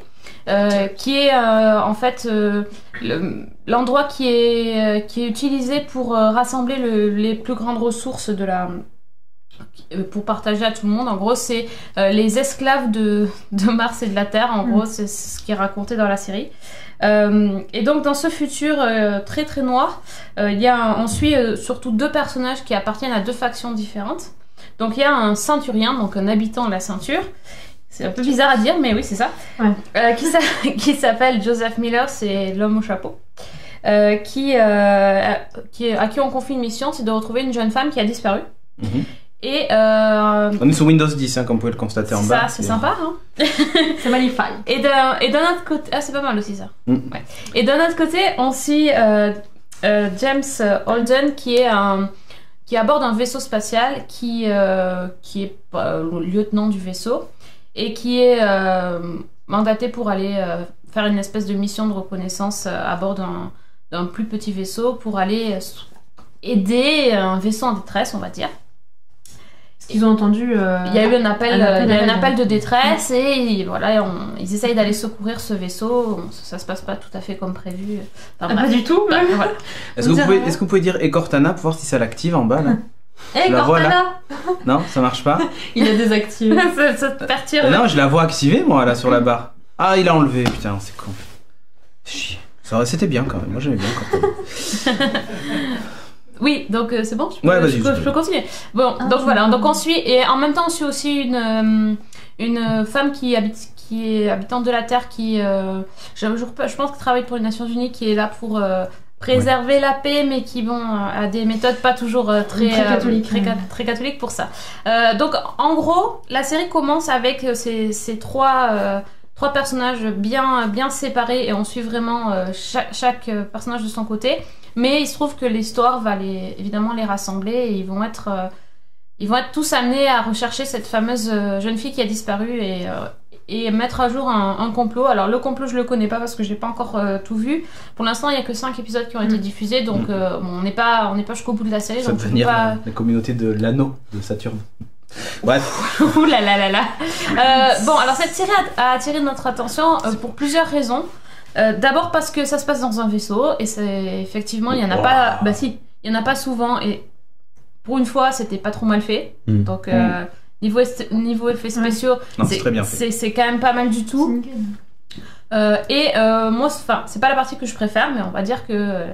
qui est en fait l'endroit qui est utilisé pour rassembler les plus grandes ressources pour partager à tout le monde. En gros, c'est les esclaves de Mars et de la Terre. En gros, c'est ce qui est raconté dans la série. Et donc dans ce futur très très noir, on suit surtout 2 personnages qui appartiennent à 2 factions différentes. Donc il y a un ceinturien, donc un habitant de la ceinture. C'est un peu bizarre à dire, mais oui, c'est ça. Ouais. Qui s'appelle Joseph Miller, c'est l'homme au chapeau. À qui on confie une mission, c'est de retrouver une jeune femme qui a disparu. Mm-hmm. Et on est sur Windows 10, comme vous pouvez le constater en bas. Ça, c'est sympa, hein. C'est magnifique. Et d'un autre côté... Ah, c'est pas mal aussi, ça. Mm. Ouais. Et d'un autre côté, on suit James Holden, qui aborde un vaisseau spatial, qui est lieutenant du vaisseau, et qui est mandaté pour aller faire une espèce de mission de reconnaissance à bord d'un plus petit vaisseau, pour aller aider un vaisseau en détresse, on va dire. Ils ont entendu. Il y a eu un appel de détresse et voilà, ils essayent d'aller secourir ce vaisseau. Ça se passe pas tout à fait comme prévu. Enfin, pas du tout. Voilà. Est-ce que vous pouvez dire Cortana pour voir si ça l'active en bas là? Cortana. Non, ça marche pas. Il a désactivé. ça te perturbe. Non, je la vois activée moi là sur la barre. Ah, il a enlevé. Putain, c'est con. Chier. C'était bien quand même. Moi j'aimais bien Cortana. Oui, donc c'est bon, je peux continuer. Bon, donc voilà, donc on suit, et en même temps on suit aussi une femme qui est habitante de la Terre, je pense qu'elle travaille pour les Nations Unies, qui est là pour préserver la paix, mais qui a des méthodes pas toujours très catholiques pour ça. Donc en gros, la série commence avec ces trois personnages bien séparés, et on suit vraiment chaque personnage de son côté. Mais il se trouve que l'histoire va évidemment les rassembler, et ils vont être tous amenés à rechercher cette fameuse jeune fille qui a disparu, et mettre à jour un complot. Alors le complot, je le connais pas parce que j'ai pas encore tout vu. Pour l'instant, il y a que 5 épisodes qui ont été diffusés, donc on n'est pas jusqu'au bout de la série. Ça va devenir la communauté de l'anneau de Saturne. Bref. Ouh là là là là. Bon, alors cette série a attiré notre attention pour plusieurs raisons. D'abord parce que ça se passe dans un vaisseau, et effectivement il y en a pas. Bah si, il y en a pas souvent, et pour une fois c'était pas trop mal fait. Donc niveau effets spéciaux, c'est quand même pas mal du tout. Moi, c'est pas la partie que je préfère, mais on va dire que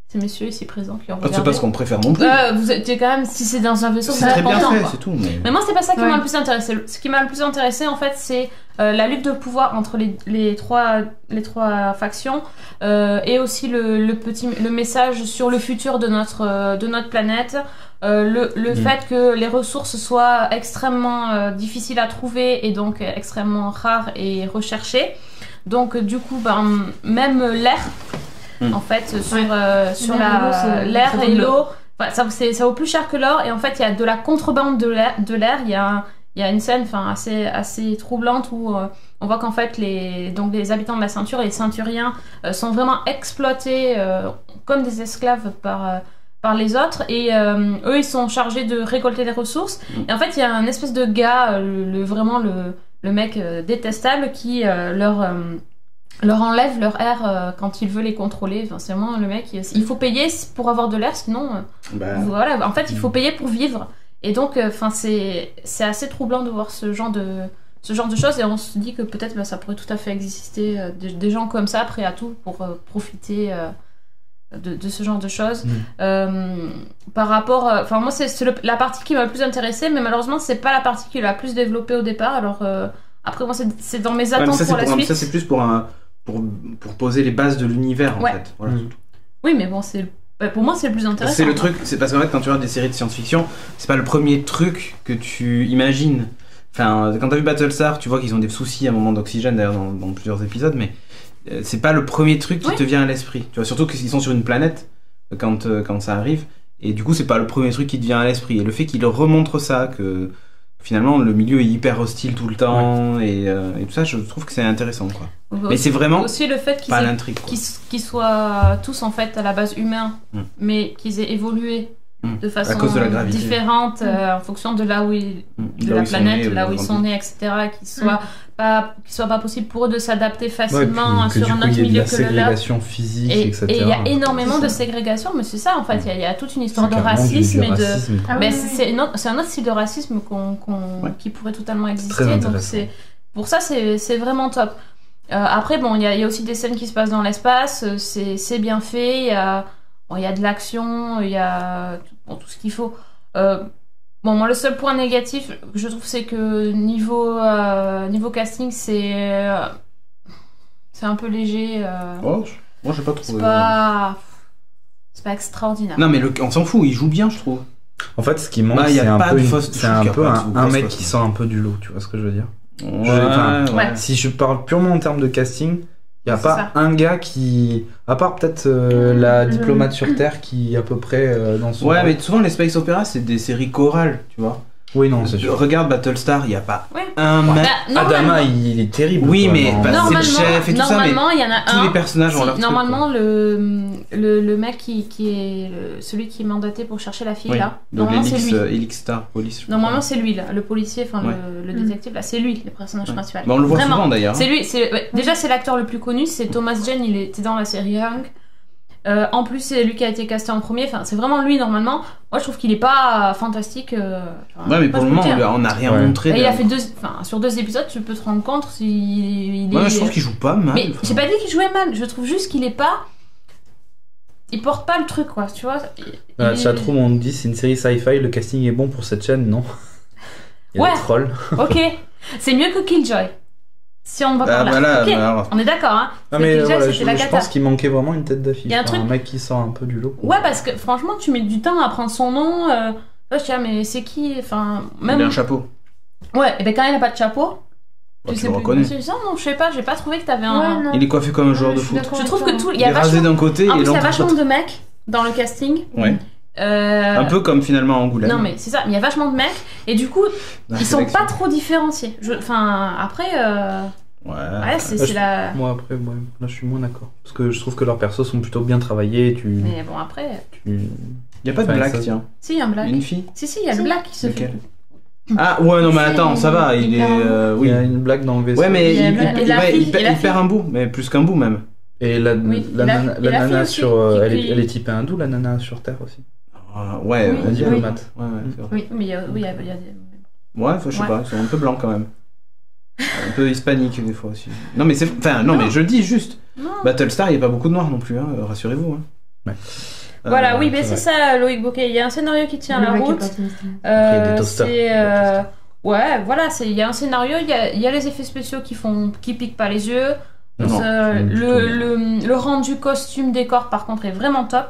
ces messieurs ici présents qui ont regardé. C'est pas ce qu'on préfère non plus. Vous étiez quand même, si c'est dans un vaisseau, c'est très bien fait, c'est tout. Mais moi, c'est pas ça qui m'a le plus intéressé. Ce qui m'a le plus intéressé, en fait, c'est la lutte de pouvoir entre les trois factions, et aussi le message sur le futur de notre planète. Le fait que les ressources soient extrêmement difficiles à trouver, et donc extrêmement rares et recherchées. Donc du coup, même l'air, en fait, sur l'air et l'eau, ça vaut plus cher que l'or. Et en fait, il y a de la contrebande de l'air. Il y a une scène assez troublante où on voit qu'en fait les habitants de la ceinture et les ceinturiens sont vraiment exploités comme des esclaves par les autres, et eux ils sont chargés de récolter les ressources. Et en fait il y a un espèce de gars, le mec détestable qui leur enlève leur air quand il veut les contrôler. Enfin, c'est vraiment le mec, il faut payer pour avoir de l'air, sinon voilà, en fait il faut payer pour vivre. Et donc c'est assez troublant de voir ce genre de choses, et on se dit que peut-être ça pourrait tout à fait exister des gens comme ça prêts à tout pour profiter de ce genre de choses. Par rapport, moi c'est la partie qui m'a le plus intéressée, mais malheureusement c'est pas la partie qui est la plus développée au départ. Alors après moi c'est dans mes attentes pour la suite. Ça c'est plus pour poser les bases de l'univers en fait. Voilà. Oui, mais bon, pour moi c'est le plus intéressant. C'est le truc, c'est parce qu'en fait quand tu regardes des séries de science-fiction, c'est pas le premier truc que tu imagines. Enfin, quand t'as vu Battlestar, tu vois qu'ils ont des soucis à un moment d'oxygène, d'ailleurs dans plusieurs épisodes, mais c'est pas le premier truc qui te vient à l'esprit. Tu vois, surtout qu'ils sont sur une planète quand ça arrive, et du coup c'est pas le premier truc qui te vient à l'esprit. Et le fait qu'ils remontrent ça, que finalement le milieu est hyper hostile tout le temps, et tout ça, je trouve que c'est intéressant, quoi. Mais c'est vraiment aussi le fait qu'ils soient tous en fait à la base humains, mais qu'ils aient évolué de façon différente en fonction de là où de la planète, là où ils sont nés, etc. Qu'il soit pas possible pour eux de s'adapter facilement sur un autre milieu que le leur. Ségrégation physique, etc. Et il y a énormément de ségrégation, mais c'est ça en fait. Il y a toute une histoire de racisme et de. C'est un autre style de racisme qui pourrait totalement exister. Donc pour ça c'est vraiment top. Après bon, il y a aussi des scènes qui se passent dans l'espace. C'est bien fait. Il y a de l'action, il y a tout ce qu'il faut. Moi, le seul point négatif, je trouve, c'est que niveau casting, c'est un peu léger. Moi, j'ai pas trouvé. C'est pas extraordinaire. Non, mais on s'en fout, il joue bien, je trouve. En fait, ce qui manque, c'est un peu un mec qui sort un peu du lot, tu vois ce que je veux dire? Si je parle purement en termes de casting, il n'y a pas un gars qui, à part peut-être la diplomate sur Terre qui est à peu près dans son... Ouais, mais souvent les space opéras c'est des séries chorales, tu vois. Oui, non, c'est sûr. Regarde Battlestar, il n'y a pas un mec. Adama, il est terrible. Oui, mais c'est le chef et tout ça, mais il y en a tous les personnages ont leur truc. Normalement, le mec qui est celui qui est mandaté pour chercher la fille, là, normalement c'est lui. Elix Star Police. Normalement c'est lui, là, le policier, le détective, là, c'est lui le personnage principal. On le voit souvent d'ailleurs. C'est lui, déjà c'est l'acteur le plus connu, c'est Thomas Jane, il était dans la série Young. En plus, c'est lui qui a été casté en premier. Enfin, c'est vraiment lui normalement. Moi, je trouve qu'il est pas fantastique. Mais pour le moment, on n'a rien montré. Il a fait sur 2 épisodes, tu peux te rendre compte s'il est. Je trouve qu'il joue pas mal. Mais j'ai pas dit qu'il jouait mal. Je trouve juste qu'il est pas. Il porte pas le truc, quoi. Tu vois. Chatroom, on nous dit c'est une série sci-fi. Le casting est bon pour cette chaîne, non? Il y a des trolls. Ok. C'est mieux que Killjoy. Si on va par là. On est d'accord, hein. Je pense qu'il manquait vraiment une tête d'affiche. Un mec qui sort un peu du lot. Ouais, parce que franchement, tu mets du temps à apprendre son nom. Je sais, mais c'est qui? Enfin, même... Il a un chapeau. Ouais, et ben quand il a pas de chapeau, tu le reconnais. Non, je sais pas, j'ai pas trouvé que t'avais un. Il est coiffé comme un joueur de foot. Je trouve que tout. Il est rasé d'un côté en plus, et il y a vachement de mecs dans le casting. Ouais. Un peu comme finalement Angoulême. Non mais c'est ça, il y a vachement de mecs et du coup ils sont pas trop différenciés. Enfin après. Ouais, c'est la. Moi après, là je suis moins d'accord parce que je trouve que leurs persos sont plutôt bien travaillés. Mais bon après. Il y a pas de blague, tiens. Si, il y a un blague. Une fille. Si, il y a le blague qui se fait. Ah ouais, non mais attends, ça va, il est. Oui, il y a une blague dans le vaisseau. Ouais, mais il perd un bout, mais plus qu'un bout même. Et la nana sur. Elle est typée hindoue, la nana sur Terre aussi. Ouais, on dit le mat. Oui, mais il y a des. Ouais, je sais pas, ils sont un peu blancs quand même. Un peu hispanique des fois aussi. Non mais mais je dis juste. Battlestar, il n'y a pas beaucoup de noirs non plus, hein, rassurez-vous. Hein. Ouais. Voilà, oui, mais c'est ça, Loïc Bocquet. Il y a un scénario qui tient la route. Ouais, voilà, il y a un scénario, il y a les effets spéciaux qui piquent pas les yeux. Le rendu costume décor par contre est vraiment top.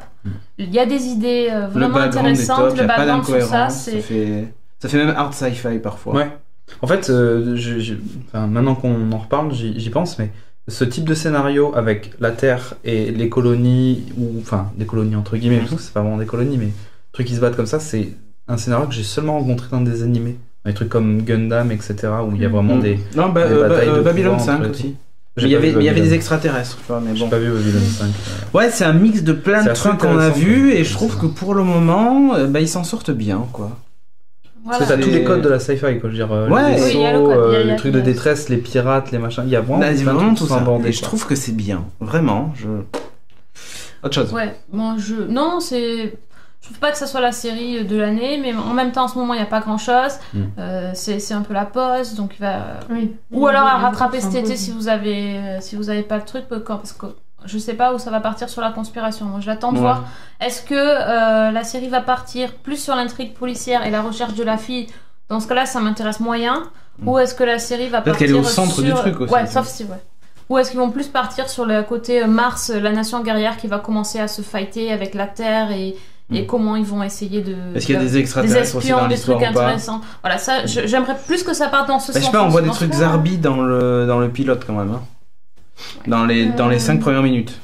Il y a des idées vraiment intéressantes. Le background sur ça fait même art sci-fi parfois. Ouais. En fait, maintenant qu'on en reparle, j'y pense, mais ce type de scénario avec la Terre et les colonies, enfin des colonies entre guillemets, c'est pas vraiment des colonies, mais trucs qui se battent comme ça, c'est un scénario que j'ai seulement rencontré dans des animés. Des trucs comme Gundam, etc., où il y a vraiment des batailles de Babylon pouvoir 5 aussi. Il y avait des extraterrestres, tu vois, mais J'ai bon. pas vu Babylon 5. Ouais, c'est un mix de plein de C'est assez trucs qu'on a intéressant, vus, et ouais. je trouve que pour le moment, ils s'en sortent bien, quoi. Voilà. Parce que t'as tous les codes de la sci-fi, quoi. Je veux dire, Ouais. les Oui, il y a le vaisseaux, code, il y a les trucs de la- détresse, les pirates, les machins. Il y a vraiment, Là, c'est plein de vraiment trucs tout ça. embordés, Et je quoi. trouve que c'est bien, vraiment. Autre chose. Ouais, moi non, c'est. Je trouve pas que ça soit la série de l'année, mais en même temps en ce moment il n'y a pas grand chose. C'est un peu la pause, donc il va. Oui. Ou alors à Oui, rattraper c'est cet un été peu- si vous avez pas le truc, parce que je sais pas où ça va partir sur la conspiration. Moi j'attends de Ouais. voir. Est-ce que la série va partir plus sur l'intrigue policière et la recherche de la fille? Dans ce cas-là, ça m'intéresse moyen. Ou est-ce que la série va Peut-être partir qu'elle est au centre du sur- truc aussi. Ouais, sauf si, ouais. Ou est-ce qu'ils vont plus partir sur le côté Mars, la nation guerrière qui va commencer à se fighter avec la Terre et comment ils vont essayer de... Est-ce qu'il y a des des extraterrestres aussi dans espions, des l'histoire trucs ou pas? intéressants. Voilà, ça, j'aimerais plus que ça parte dans ce Je sens. sais pas, on voit des Dans ce trucs cas, Zarbi dans le pilote quand même. Hein. Dans les 5 premières minutes.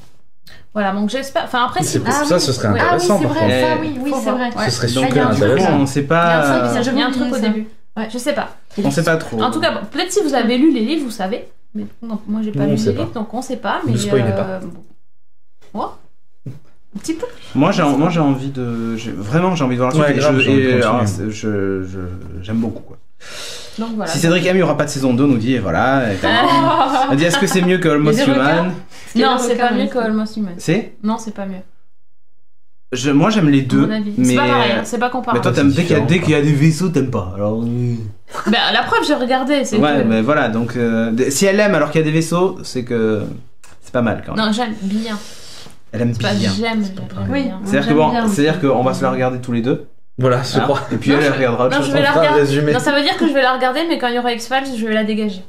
Voilà, donc j'espère... Enfin après, C'est si... pour ça, ce serait oui. Ah oui, intéressant, c'est par vrai, contre. ça, oui, Faut c'est voir. vrai. Ouais. Ce serait Donc super du coup, intéressant. on sait Il y a un pas. truc, il y a un truc au ça. début. Je sais pas. On sait pas trop. En tout cas, bon, peut-être si vous avez lu les livres, vous savez. Mais non, moi j'ai pas Nous, on lu sait les pas. livres, donc on sait pas. Mais Ne spoilez pas. bon. Ouais. Un petit peu. Moi j'ai envie de. Vraiment j'ai envie de voir la Ouais, suite. grave, j'ai envie de alors, continuer. j'aime beaucoup quoi. Donc voilà. Si Cédric aime, il n'y aura pas de saison 2, on nous dit, et voilà. On dit, est-ce que c'est mieux que Almost Les requins. Human? Non, c'est pas mieux que Almost Human. C'est Non, c'est pas mieux. Moi j'aime les À deux. mon avis. Mais, C'est pas pareil, hein, c'est pas comparable. mais toi, t'aimes dès qu'il y a des vaisseaux, t'aimes pas. Alors. Ben, la preuve, j'ai regardé. C'est Ouais, que... mais voilà, donc si elle aime alors qu'il y a des vaisseaux, c'est que c'est pas mal quand même. Non, j'aime bien. Elle aime C'est pas bien. j'aime Oui. bien. C'est-à-dire que J'aime bon, bien aussi. c'est-à-dire qu'on va se la regarder tous les deux. Voilà, je hein, crois. et puis Non, elle je- regardera autre non, chose. je vais la On fera un regarder. résumé. Non, ça veut dire que je vais la regarder, mais quand il y aura X-Files, je vais la dégager.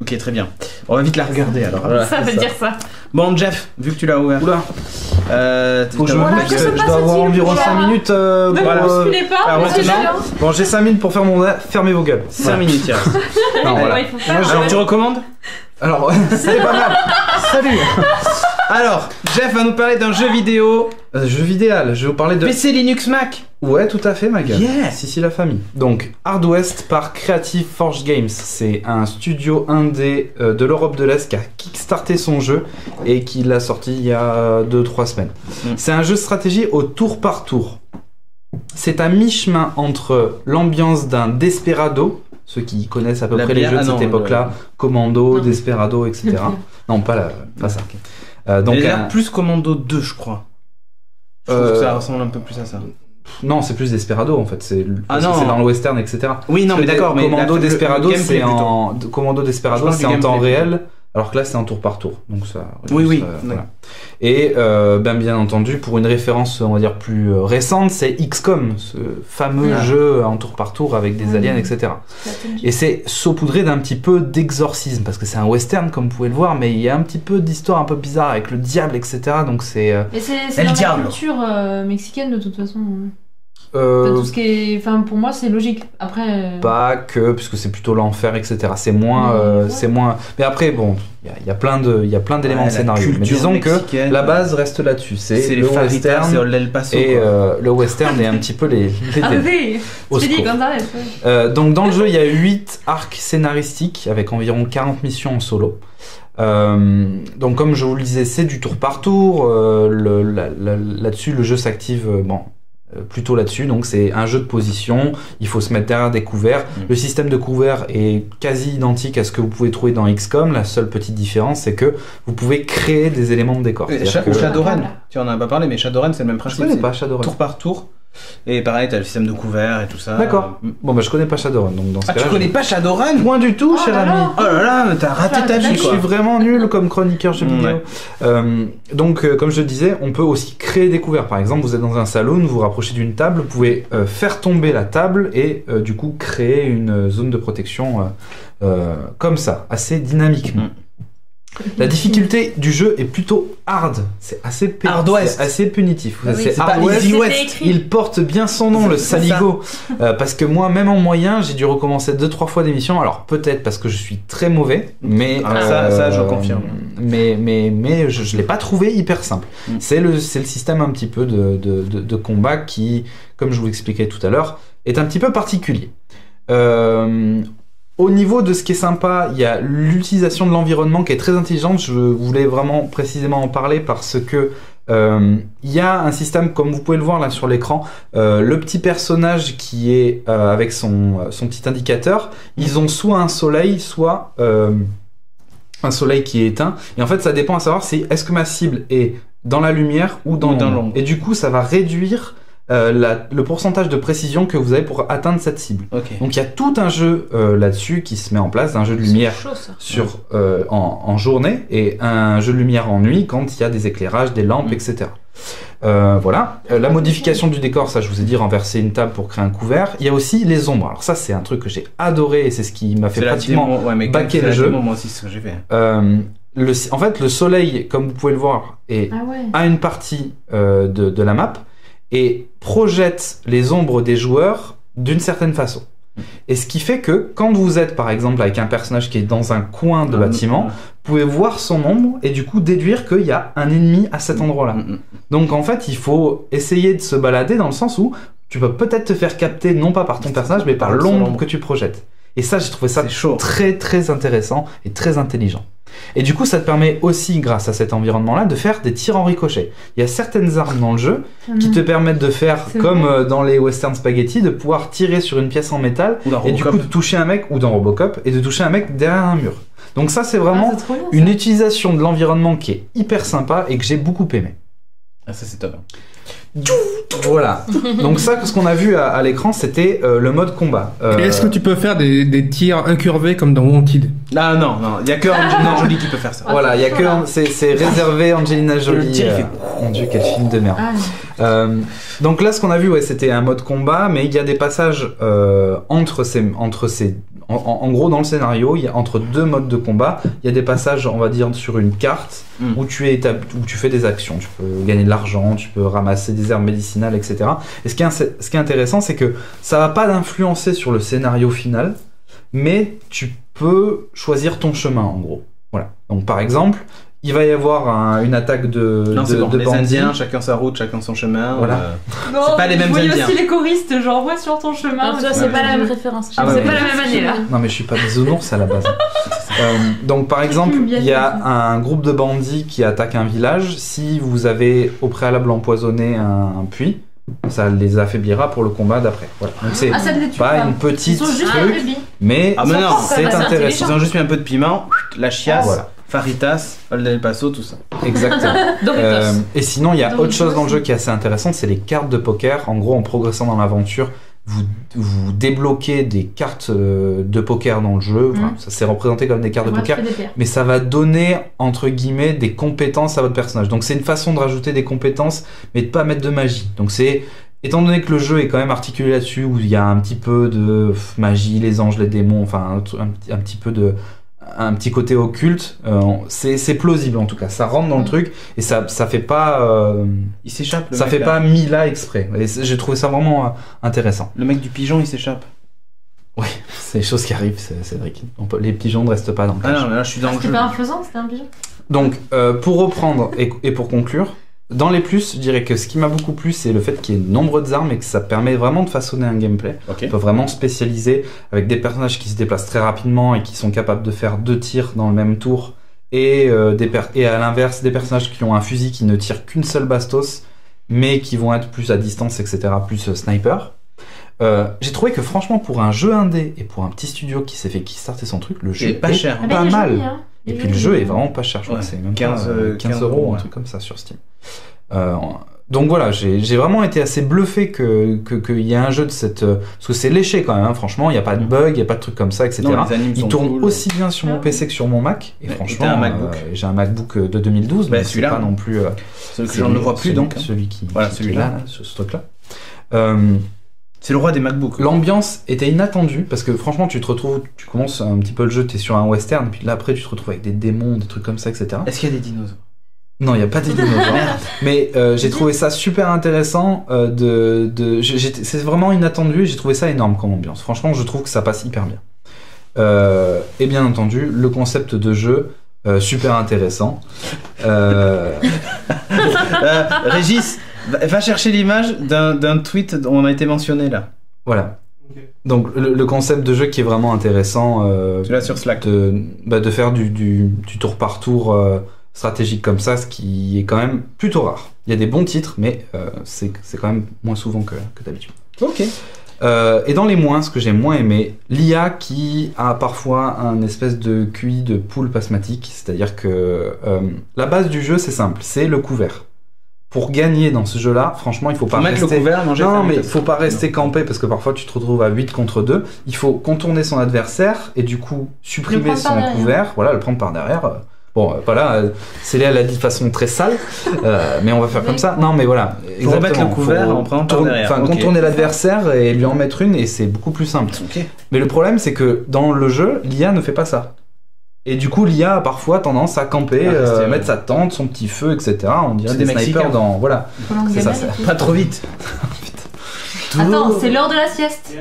Ok, très bien. On va vite la regarder alors. Voilà, Ça c'est veut dire ça. Bon, Jeff, vu que tu l'as ouvert. Oula, faut que je me Voilà, bouge, que se je dois avoir passe-t-il, environ Voilà. 5 minutes Ne pour... me bousculez pas, alors, monsieur maintenant, Julien. Bon, j'ai 5 minutes pour faire mon... Fermez vos gueules. 5 minutes, il reste. Non, voilà. Ouais, il faut faire. Moi, j'ai Alors, tu recommandes? Alors, c'est pas mal. Salut. Alors, Jeff va nous parler d'un jeu vidéo. Jeu vidéo, je vais vous parler de... PC, Linux, Mac. Ouais, tout à fait, ma gueule. Yeah. Si, la famille. Donc, Hard West par Creative Forge Games. C'est un studio indé de l'Europe de l'Est qui a kickstarté son jeu et qui l'a sorti il y a 2-3 semaines. C'est un jeu de stratégie au tour par tour. C'est à mi-chemin entre l'ambiance d'un Desperado, ceux qui connaissent à peu La près les bière- jeux de ah cette non, époque-là, Commando, Non. Desperado, etc. Non, pas ça. Donc, Donc, elle a l'air plus Commando 2, je crois. Je trouve que ça ressemble un peu plus à ça. non, c'est plus Desperado en fait. Ah parce que non. c'est dans le western, etc. Oui, non, Parce mais que d'accord. Mais Commando le Desperado, gameplay c'est plutôt. en Commando Desperado, Je parle c'est du en temps gameplay. réel, alors que là c'est en tour par tour. Donc ça. Oui. Voilà. Et bien entendu, pour une référence, on va dire plus récente, c'est XCOM, ce fameux jeu en tour par tour avec des aliens, etc. Et c'est saupoudré d'un petit peu d'exorcisme parce que c'est un western, comme vous pouvez le voir, mais il y a un petit peu d'histoire un peu bizarre avec le diable, etc. Donc c'est Et c'est El dans Diablo. la culture mexicaine de toute façon. Enfin, tout ce qui est... enfin, pour moi, c'est logique. Après. pas que, puisque c'est plutôt l'enfer, etc. C'est moins, Ouais. c'est moins. Mais après, bon, il y a plein d'éléments Ouais, de la scénario. Mais culture disons que mexicaine. la base reste là-dessus. C'est C'est les le faritas, western c'est El Paso. et quoi. le western est un petit peu les Ah démons. oui, Au tu dis secours. Gonzalez. Ouais. Donc dans le jeu, il y a 8 arcs scénaristiques avec environ 40 missions en solo. Donc comme je vous le disais, c'est du tour par tour. Là-dessus, le jeu s'active plutôt là-dessus. Donc c'est un jeu de position. Il faut se mettre derrière des couverts. Le système de couverts est quasi identique à ce que vous pouvez trouver dans XCOM. La seule petite différence, c'est que vous pouvez créer des éléments de décor. C'est-à-dire que- Shadowrun, tu en as pas parlé, mais Shadowrun c'est le même Je principe. connais c'est pas Shadowrun. Tour par tour. Et pareil, t'as le système de couvert et tout ça. D'accord. Bon bah je connais pas Shadowrun. Donc dans ce Ah, tu cas-là, connais pas Shadowrun? point du tout, cher là ami. là. Oh là là, mais t'as raté ta vie Je quoi. suis vraiment nul comme chroniqueur jeux vidéo. Donc, comme je le disais, on peut aussi créer des couverts. Par exemple, vous êtes dans un salon, vous vous rapprochez d'une table, vous pouvez faire tomber la table et du coup créer une zone de protection comme ça, assez dynamiquement. La difficulté du jeu est plutôt hard. C'est assez, assez punitif. Oui, c'est Hard West. Il porte bien son nom, le saligo. Parce que moi, même en moyen, j'ai dû recommencer 2-3 fois d'émission. Alors peut-être parce que je suis très mauvais, mais ça je confirme. Mais je l'ai pas trouvé hyper simple. C'est le système un petit peu de combat qui, comme je vous l'expliquais tout à l'heure, est un petit peu particulier. Au niveau de ce qui est sympa, il y a l'utilisation de l'environnement qui est très intelligente. Je voulais vraiment précisément en parler parce que il y a un système, comme vous pouvez le voir là sur l'écran, le petit personnage qui est avec son petit indicateur, ils ont soit un soleil, soit un soleil qui est éteint. Et en fait, ça dépend à savoir si est-ce que ma cible est dans la lumière ou dans l'ombre. Et du coup, ça va réduire le pourcentage de précision que vous avez pour atteindre cette cible. Okay. Donc il y a tout un jeu là-dessus qui se met en place, un jeu de lumière sur, en journée et un jeu de lumière en nuit quand il y a des éclairages, des lampes, etc. Voilà. La modification du décor, ça je vous ai dit, renverser une table pour créer un couvert. Il y a aussi les ombres. Alors ça c'est un truc que j'ai adoré et c'est ce qui m'a fait pratiquement baquer le jeu. Moi aussi, c'est ce que j'ai fait. En fait, le soleil, comme vous pouvez le voir, a une partie de la map et projette les ombres des joueurs d'une certaine façon. Et ce qui fait que quand vous êtes par exemple avec un personnage qui est dans un coin de bâtiment, vous pouvez voir son ombre et du coup déduire qu'il y a un ennemi à cet endroit-là. Donc en fait, il faut essayer de se balader dans le sens où tu peux peut-être te faire capter non pas par ton personnage mais par l'ombre que tu projettes. Et ça, j'ai trouvé ça très très intéressant et très intelligent. Et du coup, ça te permet aussi, grâce à cet environnement-là, de faire des tirs en ricochet. Il y a certaines armes dans le jeu qui te permettent de faire, comme dans les western spaghetti, de pouvoir tirer sur une pièce en métal et du coup de toucher un mec, ou dans Robocop, et de toucher un mec derrière un mur. Donc ça, c'est vraiment une utilisation de l'environnement qui est hyper sympa et que j'ai beaucoup aimé. Ah, ça c'est top. Voilà. Donc ça, ce qu'on a vu à l'écran, c'était le mode combat. Est-ce que tu peux faire des tirs incurvés comme dans Wanted? Ah non, il y a que Angelina Jolie qui peut faire ça. Voilà, il y a que c'est réservé à Angelina Jolie. Mon Dieu, quel film de merde. Donc là, ce qu'on a vu, c'était un mode combat, mais il y a des passages entre ces en gros, dans le scénario, il y a entre deux modes de combat, il y a des passages, on va dire, sur une carte où tu fais des actions. Tu peux gagner de l'argent, tu peux ramasser des herbes médicinales, etc. Et ce qui est intéressant, c'est que ça va pas d'influencer sur le scénario final, mais tu peux choisir ton chemin, en gros. Voilà. Donc, par exemple, il va y avoir une attaque de les bandits. Indiens, chacun sa route, chacun son chemin. Voilà. C'est pas les mêmes Indiens. Il y a aussi les choristes, genre ouais sur ton chemin. Non, c'est pas la même référence. C'est pas la même année là. Non mais je suis pas bisounours à la base. Donc par exemple, il y a un groupe de bandits qui attaque un village. Si vous avez au préalable empoisonné un puits, ça les affaiblira pour le combat d'après. Voilà. Donc c'est pas une petite truc, mais c'est intéressant. Ils ont juste mis un peu de piment, la chiasse. Voilà. Faritas, El Paso, tout ça. Exactement. Et sinon, il y a autre chose dans le jeu qui est assez intéressante, c'est les cartes de poker. En gros, en progressant dans l'aventure, vous débloquez des cartes de poker dans le jeu. Enfin, ça c'est représenté comme des cartes de poker, mais ça va donner, entre guillemets, des compétences à votre personnage. Donc c'est une façon de rajouter des compétences, mais de pas mettre de magie. Donc étant donné que le jeu est quand même articulé là-dessus, où il y a un petit peu de magie, les anges, les démons, enfin un petit peu un petit côté occulte, c'est plausible en tout cas, ça rentre dans le truc et ça fait pas il s'échappe, ça fait pas mis là exprès, et j'ai trouvé ça vraiment intéressant. Le mec du pigeon il s'échappe. Oui, c'est des choses qui arrivent, Cédric. Les pigeons ne restent pas dans le cage. Ah non, mais là je suis dans le jeu. C'était pas un faisan, c'était un pigeon. Donc pour reprendre et pour conclure, dans les plus, je dirais que ce qui m'a beaucoup plu, c'est le fait qu'il y ait de nombreuses armes et que ça permet vraiment de façonner un gameplay. On peut vraiment spécialiser avec des personnages qui se déplacent très rapidement et qui sont capables de faire 2 tirs dans le même tour. Et à l'inverse, des personnages qui ont un fusil qui ne tire qu'une seule bastos, mais qui vont être plus à distance, etc., plus sniper. J'ai trouvé que franchement, pour un jeu indé et pour un petit studio qui s'est fait kickstarter son truc, le jeu est pas cher, pas mal. Et puis le jeu est vraiment pas cher, je crois que c'est même 15 euros, un truc comme ça sur Steam. Donc voilà, j'ai vraiment été assez bluffé qu'il y ait un jeu de cette... parce que c'est léché quand même, hein, franchement, il n'y a pas de bug, il n'y a pas de trucs comme ça, etc. Non, il tourne aussi bien sur mon PC que sur mon Mac, et franchement, j'ai un MacBook de 2012, mais c'est pas non plus... celui que j'en ne vois plus, donc. Celui qui... Voilà, celui-là. Ce truc-là. C'est le roi des MacBooks. L'ambiance était inattendue parce que franchement, tu commences un petit peu le jeu, t'es sur un western, puis là après, tu te retrouves avec des démons, des trucs comme ça, etc. Est-ce qu'il y a des dinosaures? Non, il n'y a pas de dinosaures. Mais j'ai trouvé ça super intéressant. C'est vraiment inattendu et j'ai trouvé ça énorme comme ambiance. Franchement, je trouve que ça passe hyper bien. Et bien entendu, le concept de jeu, super intéressant. Régis, va chercher l'image d'un tweet dont on a été mentionné là. Voilà. Okay. Donc le concept de jeu qui est vraiment intéressant. Tu l'as sur Slack. De faire du tour par tour stratégique comme ça, ce qui est quand même plutôt rare. Il y a des bons titres, mais c'est quand même moins souvent que d'habitude. Ok. Et dans les moins, ce que j'ai moins aimé, l'IA qui a parfois un espèce de QI de poule pasmatique, c'est-à-dire que la base du jeu c'est simple, c'est le couvert. Pour gagner dans ce jeu-là, franchement, il faut pas mettre rester... le couvert, manger. Non, mais il faut pas rester campé parce que parfois tu te retrouves à 8 contre 2. Il faut contourner son adversaire et du coup supprimer son couvert, voilà, le prendre par derrière. Bon, voilà, Célia l'a dit de façon très sale, mais on va faire comme ça. Non, mais voilà. Faut remettre le couvert en prenant par derrière. Enfin, contourner l'adversaire et lui en mettre une, et c'est beaucoup plus simple. Okay. Mais le problème, c'est que dans le jeu, l'IA ne fait pas ça. Et du coup, l'IA a parfois tendance à camper, mettre sa tente, son petit feu, etc. On dirait des snipers dans... Voilà. C'est ça, pas trop vite. Attends, c'est l'heure de la sieste.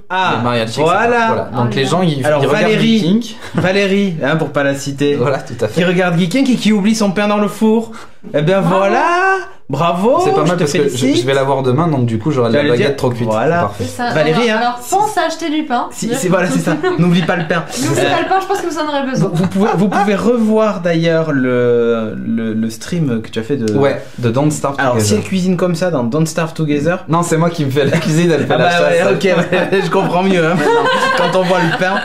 Ah, voilà. Donc les gens, ils regardent Geeking. Valérie, hein, pour pas la citer. Voilà, tout à fait. Qui regarde Geeking et qui oublie son pain dans le four. Eh bien voilà, bravo. C'est pas mal parce que je vais l'avoir demain, donc du coup j'aurai la baguette trop cuite. Voilà. Parfait. Ça. Valérie, alors pense à acheter du pain. Voilà, c'est ça. N'oublie pas le pain. N'oublie pas le pain, je pense que vous en aurez besoin. Vous pouvez revoir d'ailleurs le stream que tu as fait de. Ouais, de Don't Starve Together. Alors si elle cuisine comme ça dans Don't Starve Together. Non, c'est moi qui me fais la cuisine, elle fait la chasse. Ok, je comprends mieux hein, maintenant, quand on voit le pain.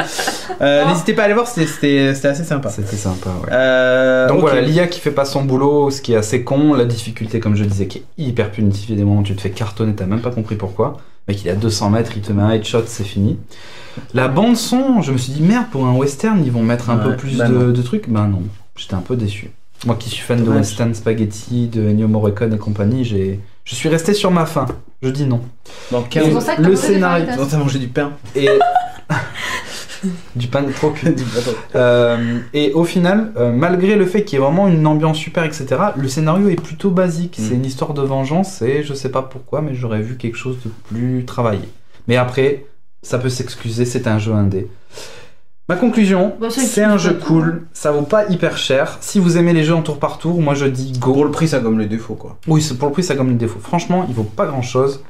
N'hésitez pas à aller voir, c'était assez sympa. C'était sympa, ouais. Donc voilà, l'IA qui fait pas son boulot, ce qui est assez con, la difficulté, comme je disais, qui est hyper punitive. Il y a des moments où tu te fais cartonner, t'as même pas compris pourquoi. Le mec, il est à 200 mètres, il te met un headshot, c'est fini. La bande-son, je me suis dit, merde, pour un western, ils vont mettre un peu plus de trucs. Ben non, j'étais un peu déçu. Moi qui suis fan de western spaghetti, de Ennio Morricone et compagnie, je suis resté sur ma faim. Je dis non. Donc, le scénario. T'as mangé du pain. Et. Du pain trop cuit. Et au final, malgré le fait qu'il y ait vraiment une ambiance super, etc., le scénario est plutôt basique. C'est une histoire de vengeance et je sais pas pourquoi, mais j'aurais vu quelque chose de plus travaillé. Mais après, ça peut s'excuser, c'est un jeu indé. Ma conclusion, c'est un jeu cool, ça vaut pas hyper cher. Si vous aimez les jeux en tour par tour, moi je dis go. Pour le prix, ça gomme les défauts, quoi. Oui, pour le prix, ça gomme les défauts. Franchement, il vaut pas grand chose.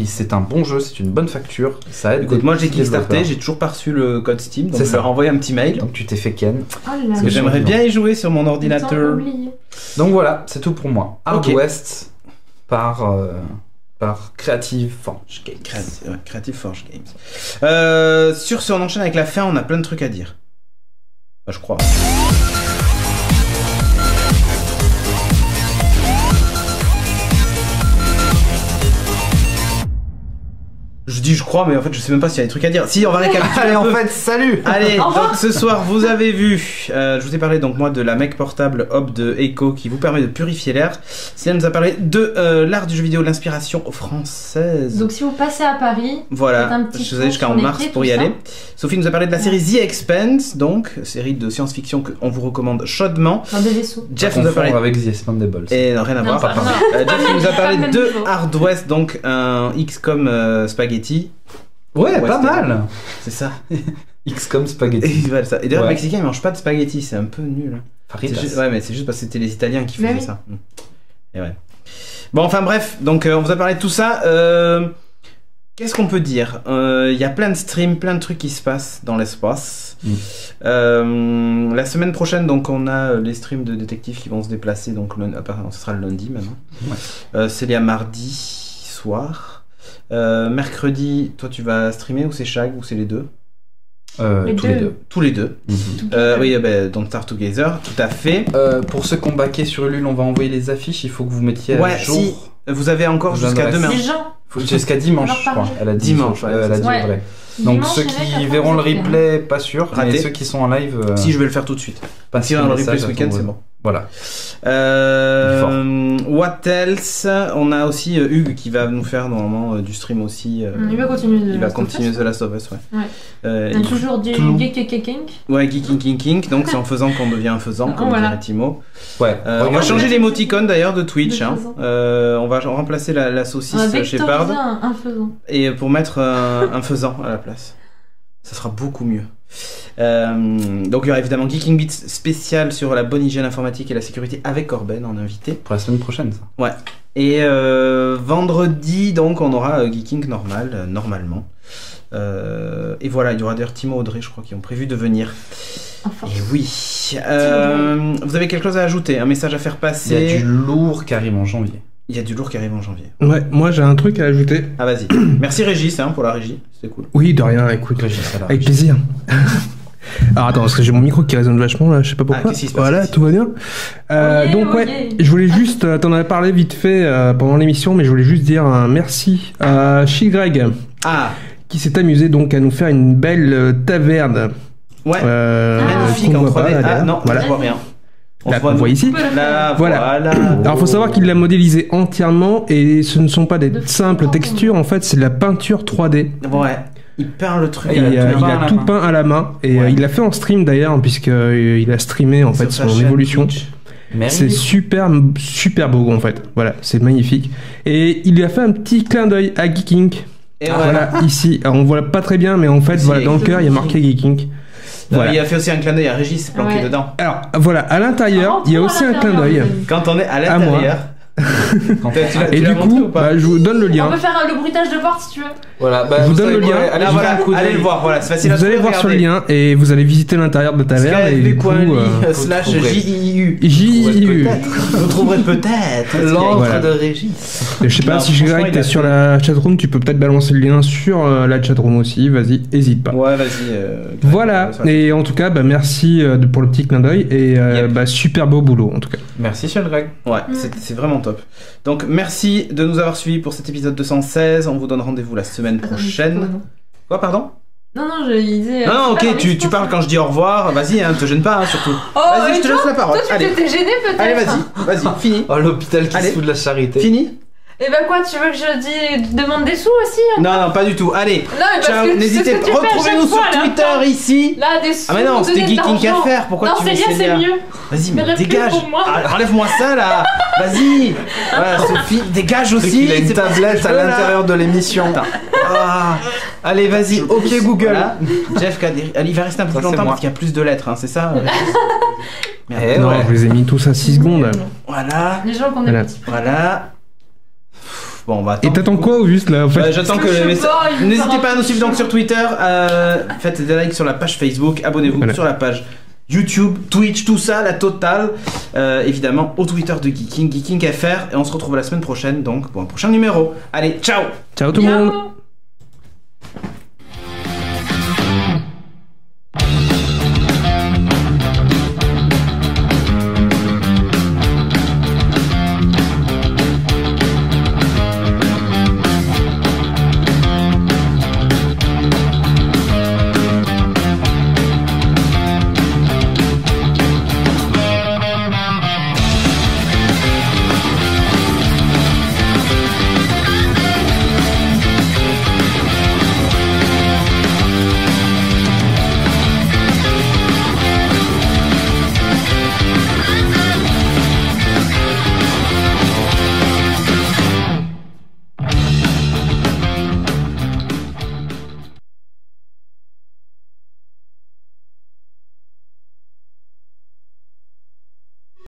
C'est un bon jeu, c'est une bonne facture, ça aide. Écoute, moi j'ai kickstarté, j'ai toujours pas reçu le code Steam, donc je leur ai envoyé un petit mail. Donc tu t'es fait ken. Parce que j'aimerais bien y jouer sur mon ordinateur. Donc voilà, c'est tout pour moi. Hard West par Creative Forge Games. Creative Forge Games. Sur ce, on enchaîne avec la fin, on a plein de trucs à dire. Enfin, je crois. Je dis je crois, mais en fait je sais même pas s'il y a des trucs à dire. Si, on va récapituler. Allez, en fait, salut. Allez, donc ce soir vous avez vu, je vous ai parlé donc moi de la Mec portable Hub de Echo qui vous permet de purifier l'air. Céline nous a parlé de l'art du jeu vidéo, l'inspiration française. Donc si vous passez à Paris, voilà, je vous ai jusqu'en mars pour y aller. Sophie nous a parlé de la série The Expanse, donc série de science-fiction qu'on vous recommande chaudement. Dans des vaisseaux. Jeff nous a parlé avec The Expandables. Et rien à voir. Jeff nous a parlé de Hard West, donc un XCOM spaghetti. Ouais, pas mal. C'est ça. XCOM spaghetti. Et voilà ça. Et d'ailleurs, les Mexicains ils mangent pas de spaghetti, c'est un peu nul. Ouais, mais c'est juste parce que c'était les Italiens qui faisaient ça. Et ouais. Bon, enfin bref, donc on vous a parlé de tout ça. Qu'est-ce qu'on peut dire? Il y a plein de streams, plein de trucs qui se passent dans l'espace. La semaine prochaine, donc on a les streams de détectives qui vont se déplacer. Donc ce sera le lundi maintenant. Ouais. C'est les mardi soir. Mercredi, toi tu vas streamer ou c'est Shag ou c'est les deux? Tous les deux. Tous les deux. Oui, Don't Starve Together, tout à fait. Pour ceux qui ont baqué sur Ulule, on va envoyer les affiches. Il faut que vous mettiez à jour. Si. Vous avez encore jusqu'à demain. Jusqu'à dimanche, je crois. Elle a dit dimanche. Elle a dit vrai. Donc dimanche, ceux qui verront le replay, pas sûr. Mais ceux qui sont en live. Si, je vais le faire tout de suite. Si on a le replay ce week-end, c'est bon. Voilà. What else? On a aussi Hugues qui va nous faire normalement du stream aussi. Il va continuer. Il va continuer The Last of Us, ouais. Il y a toujours du geek. Ouais, geeking. Donc c'est en faisant qu'on devient un faisant, comme dirait Timo. Ouais. On va changer l'émoticône d'ailleurs de Twitch. On va remplacer la saucisse chez Bard. Un faisant. Et pour mettre un faisant à la place. Ça sera beaucoup mieux. Donc il y aura évidemment Geeking Beats spécial sur la bonne hygiène informatique et la sécurité avec Corben en invité. Pour la semaine prochaine, ça. Ouais. Et vendredi, donc, on aura Geeking normal, normalement. Et voilà, il y aura d'ailleurs Timo Audrey, je crois, qui ont prévu de venir. Et oui. Vous avez quelque chose à ajouter? Un message à faire passer? Il y a du lourd qui arrive en janvier. Il y a du lourd qui arrive en janvier. Ouais, moi j'ai un truc à ajouter. Ah, vas-y. Merci Régis pour la régie, c'était cool. Oui, de rien, écoute. Régis, avec plaisir. Alors attends, parce que j'ai mon micro qui résonne vachement là, je sais pas pourquoi. Qu'est-ce qui se passe voilà, tout va bien. Donc ouais, je voulais juste, t'en avais parlé vite fait pendant l'émission, mais je voulais juste dire un merci à Greg qui s'est amusé donc à nous faire une belle taverne. Ouais. Magnifique en 3D. Non, voilà. Je vois rien. Là, on voit ici. Voilà. Alors, faut savoir qu'il l'a modélisé entièrement et ce ne sont pas des simples textures. En fait, c'est de la peinture 3D. Ouais. Il peint le truc. Il a tout peint à la main et il l'a fait en stream d'ailleurs, puisqu'il a streamé en fait son évolution. C'est super beau en fait. Voilà, c'est magnifique. Et il lui a fait un petit clin d'œil à Geeking. Et voilà, ici. Alors, on voit pas très bien, mais en fait, voilà, dans le cœur, il y a marqué Geeking. Voilà. Il a fait aussi un clin d'œil à Régis planqué dedans. Alors voilà, à l'intérieur, il y a aussi un clin d'œil. Quand on est à l'intérieur. Et du coup, je vous donne le lien. On peut faire le bruitage de porte si tu veux. Voilà, je vous donne le lien. Allez le voir, voilà, c'est facile à trouver. Vous allez voir sur le lien et vous allez visiter l'intérieur de la taverne. Et du coup, slash JIU. Vous trouverez peut-être l'encre de Régis. Je sais pas si Greg t'es sur la chatroom, tu peux peut-être balancer le lien sur la chatroom aussi. Vas-y, hésite pas. Ouais, vas-y. Voilà. Et en tout cas, merci pour le petit clin d'œil et super beau boulot en tout cas. Merci Sean Greg. Ouais, c'est vraiment top. Donc merci de nous avoir suivis pour cet épisode 216. On vous donne rendez-vous la semaine prochaine. Quoi, pardon? Non, je disais. Non, ok, tu parles quand je dis au revoir. Vas-y, te gêne pas, surtout. Vas-y, je te laisse la parole. Toi, tu t'étais gêné peut-être. Allez, vas-y, fini. Oh, l'hôpital qui se fout de la charité. Fini. Et quoi, tu veux que je demande des sous aussi? Non, pas du tout. Allez, ciao, n'hésitez pas. Retrouvez-nous sur Twitter ici. Là, des sous. Ah, mais non, c'était Geeking à faire. Pourquoi tu veux c'est mieux. Vas-y, mais dégage. Enlève-moi ça là. Vas-y. Voilà, Sophie, dégage aussi. Il a une tablette à l'intérieur de l'émission. Allez, vas-y. Ok, Google. Voilà. Jeff Kaderi. Il va rester un peu plus longtemps parce qu'il y a plus de lettres, c'est ça? Non, je les ai mis tous à 6 secondes. Voilà. Les gens qu'on est petits. Voilà. Bon, on va attendre. Et t'attends quoi au juste là en fait? J'attends que n'hésitez pas à nous suivre donc sur Twitter, faites des likes sur la page Facebook, abonnez-vous sur la page YouTube, Twitch, tout ça, la totale. Évidemment au Twitter de Geeking FR et on se retrouve la semaine prochaine donc pour un prochain numéro. Allez, ciao. Ciao tout le monde.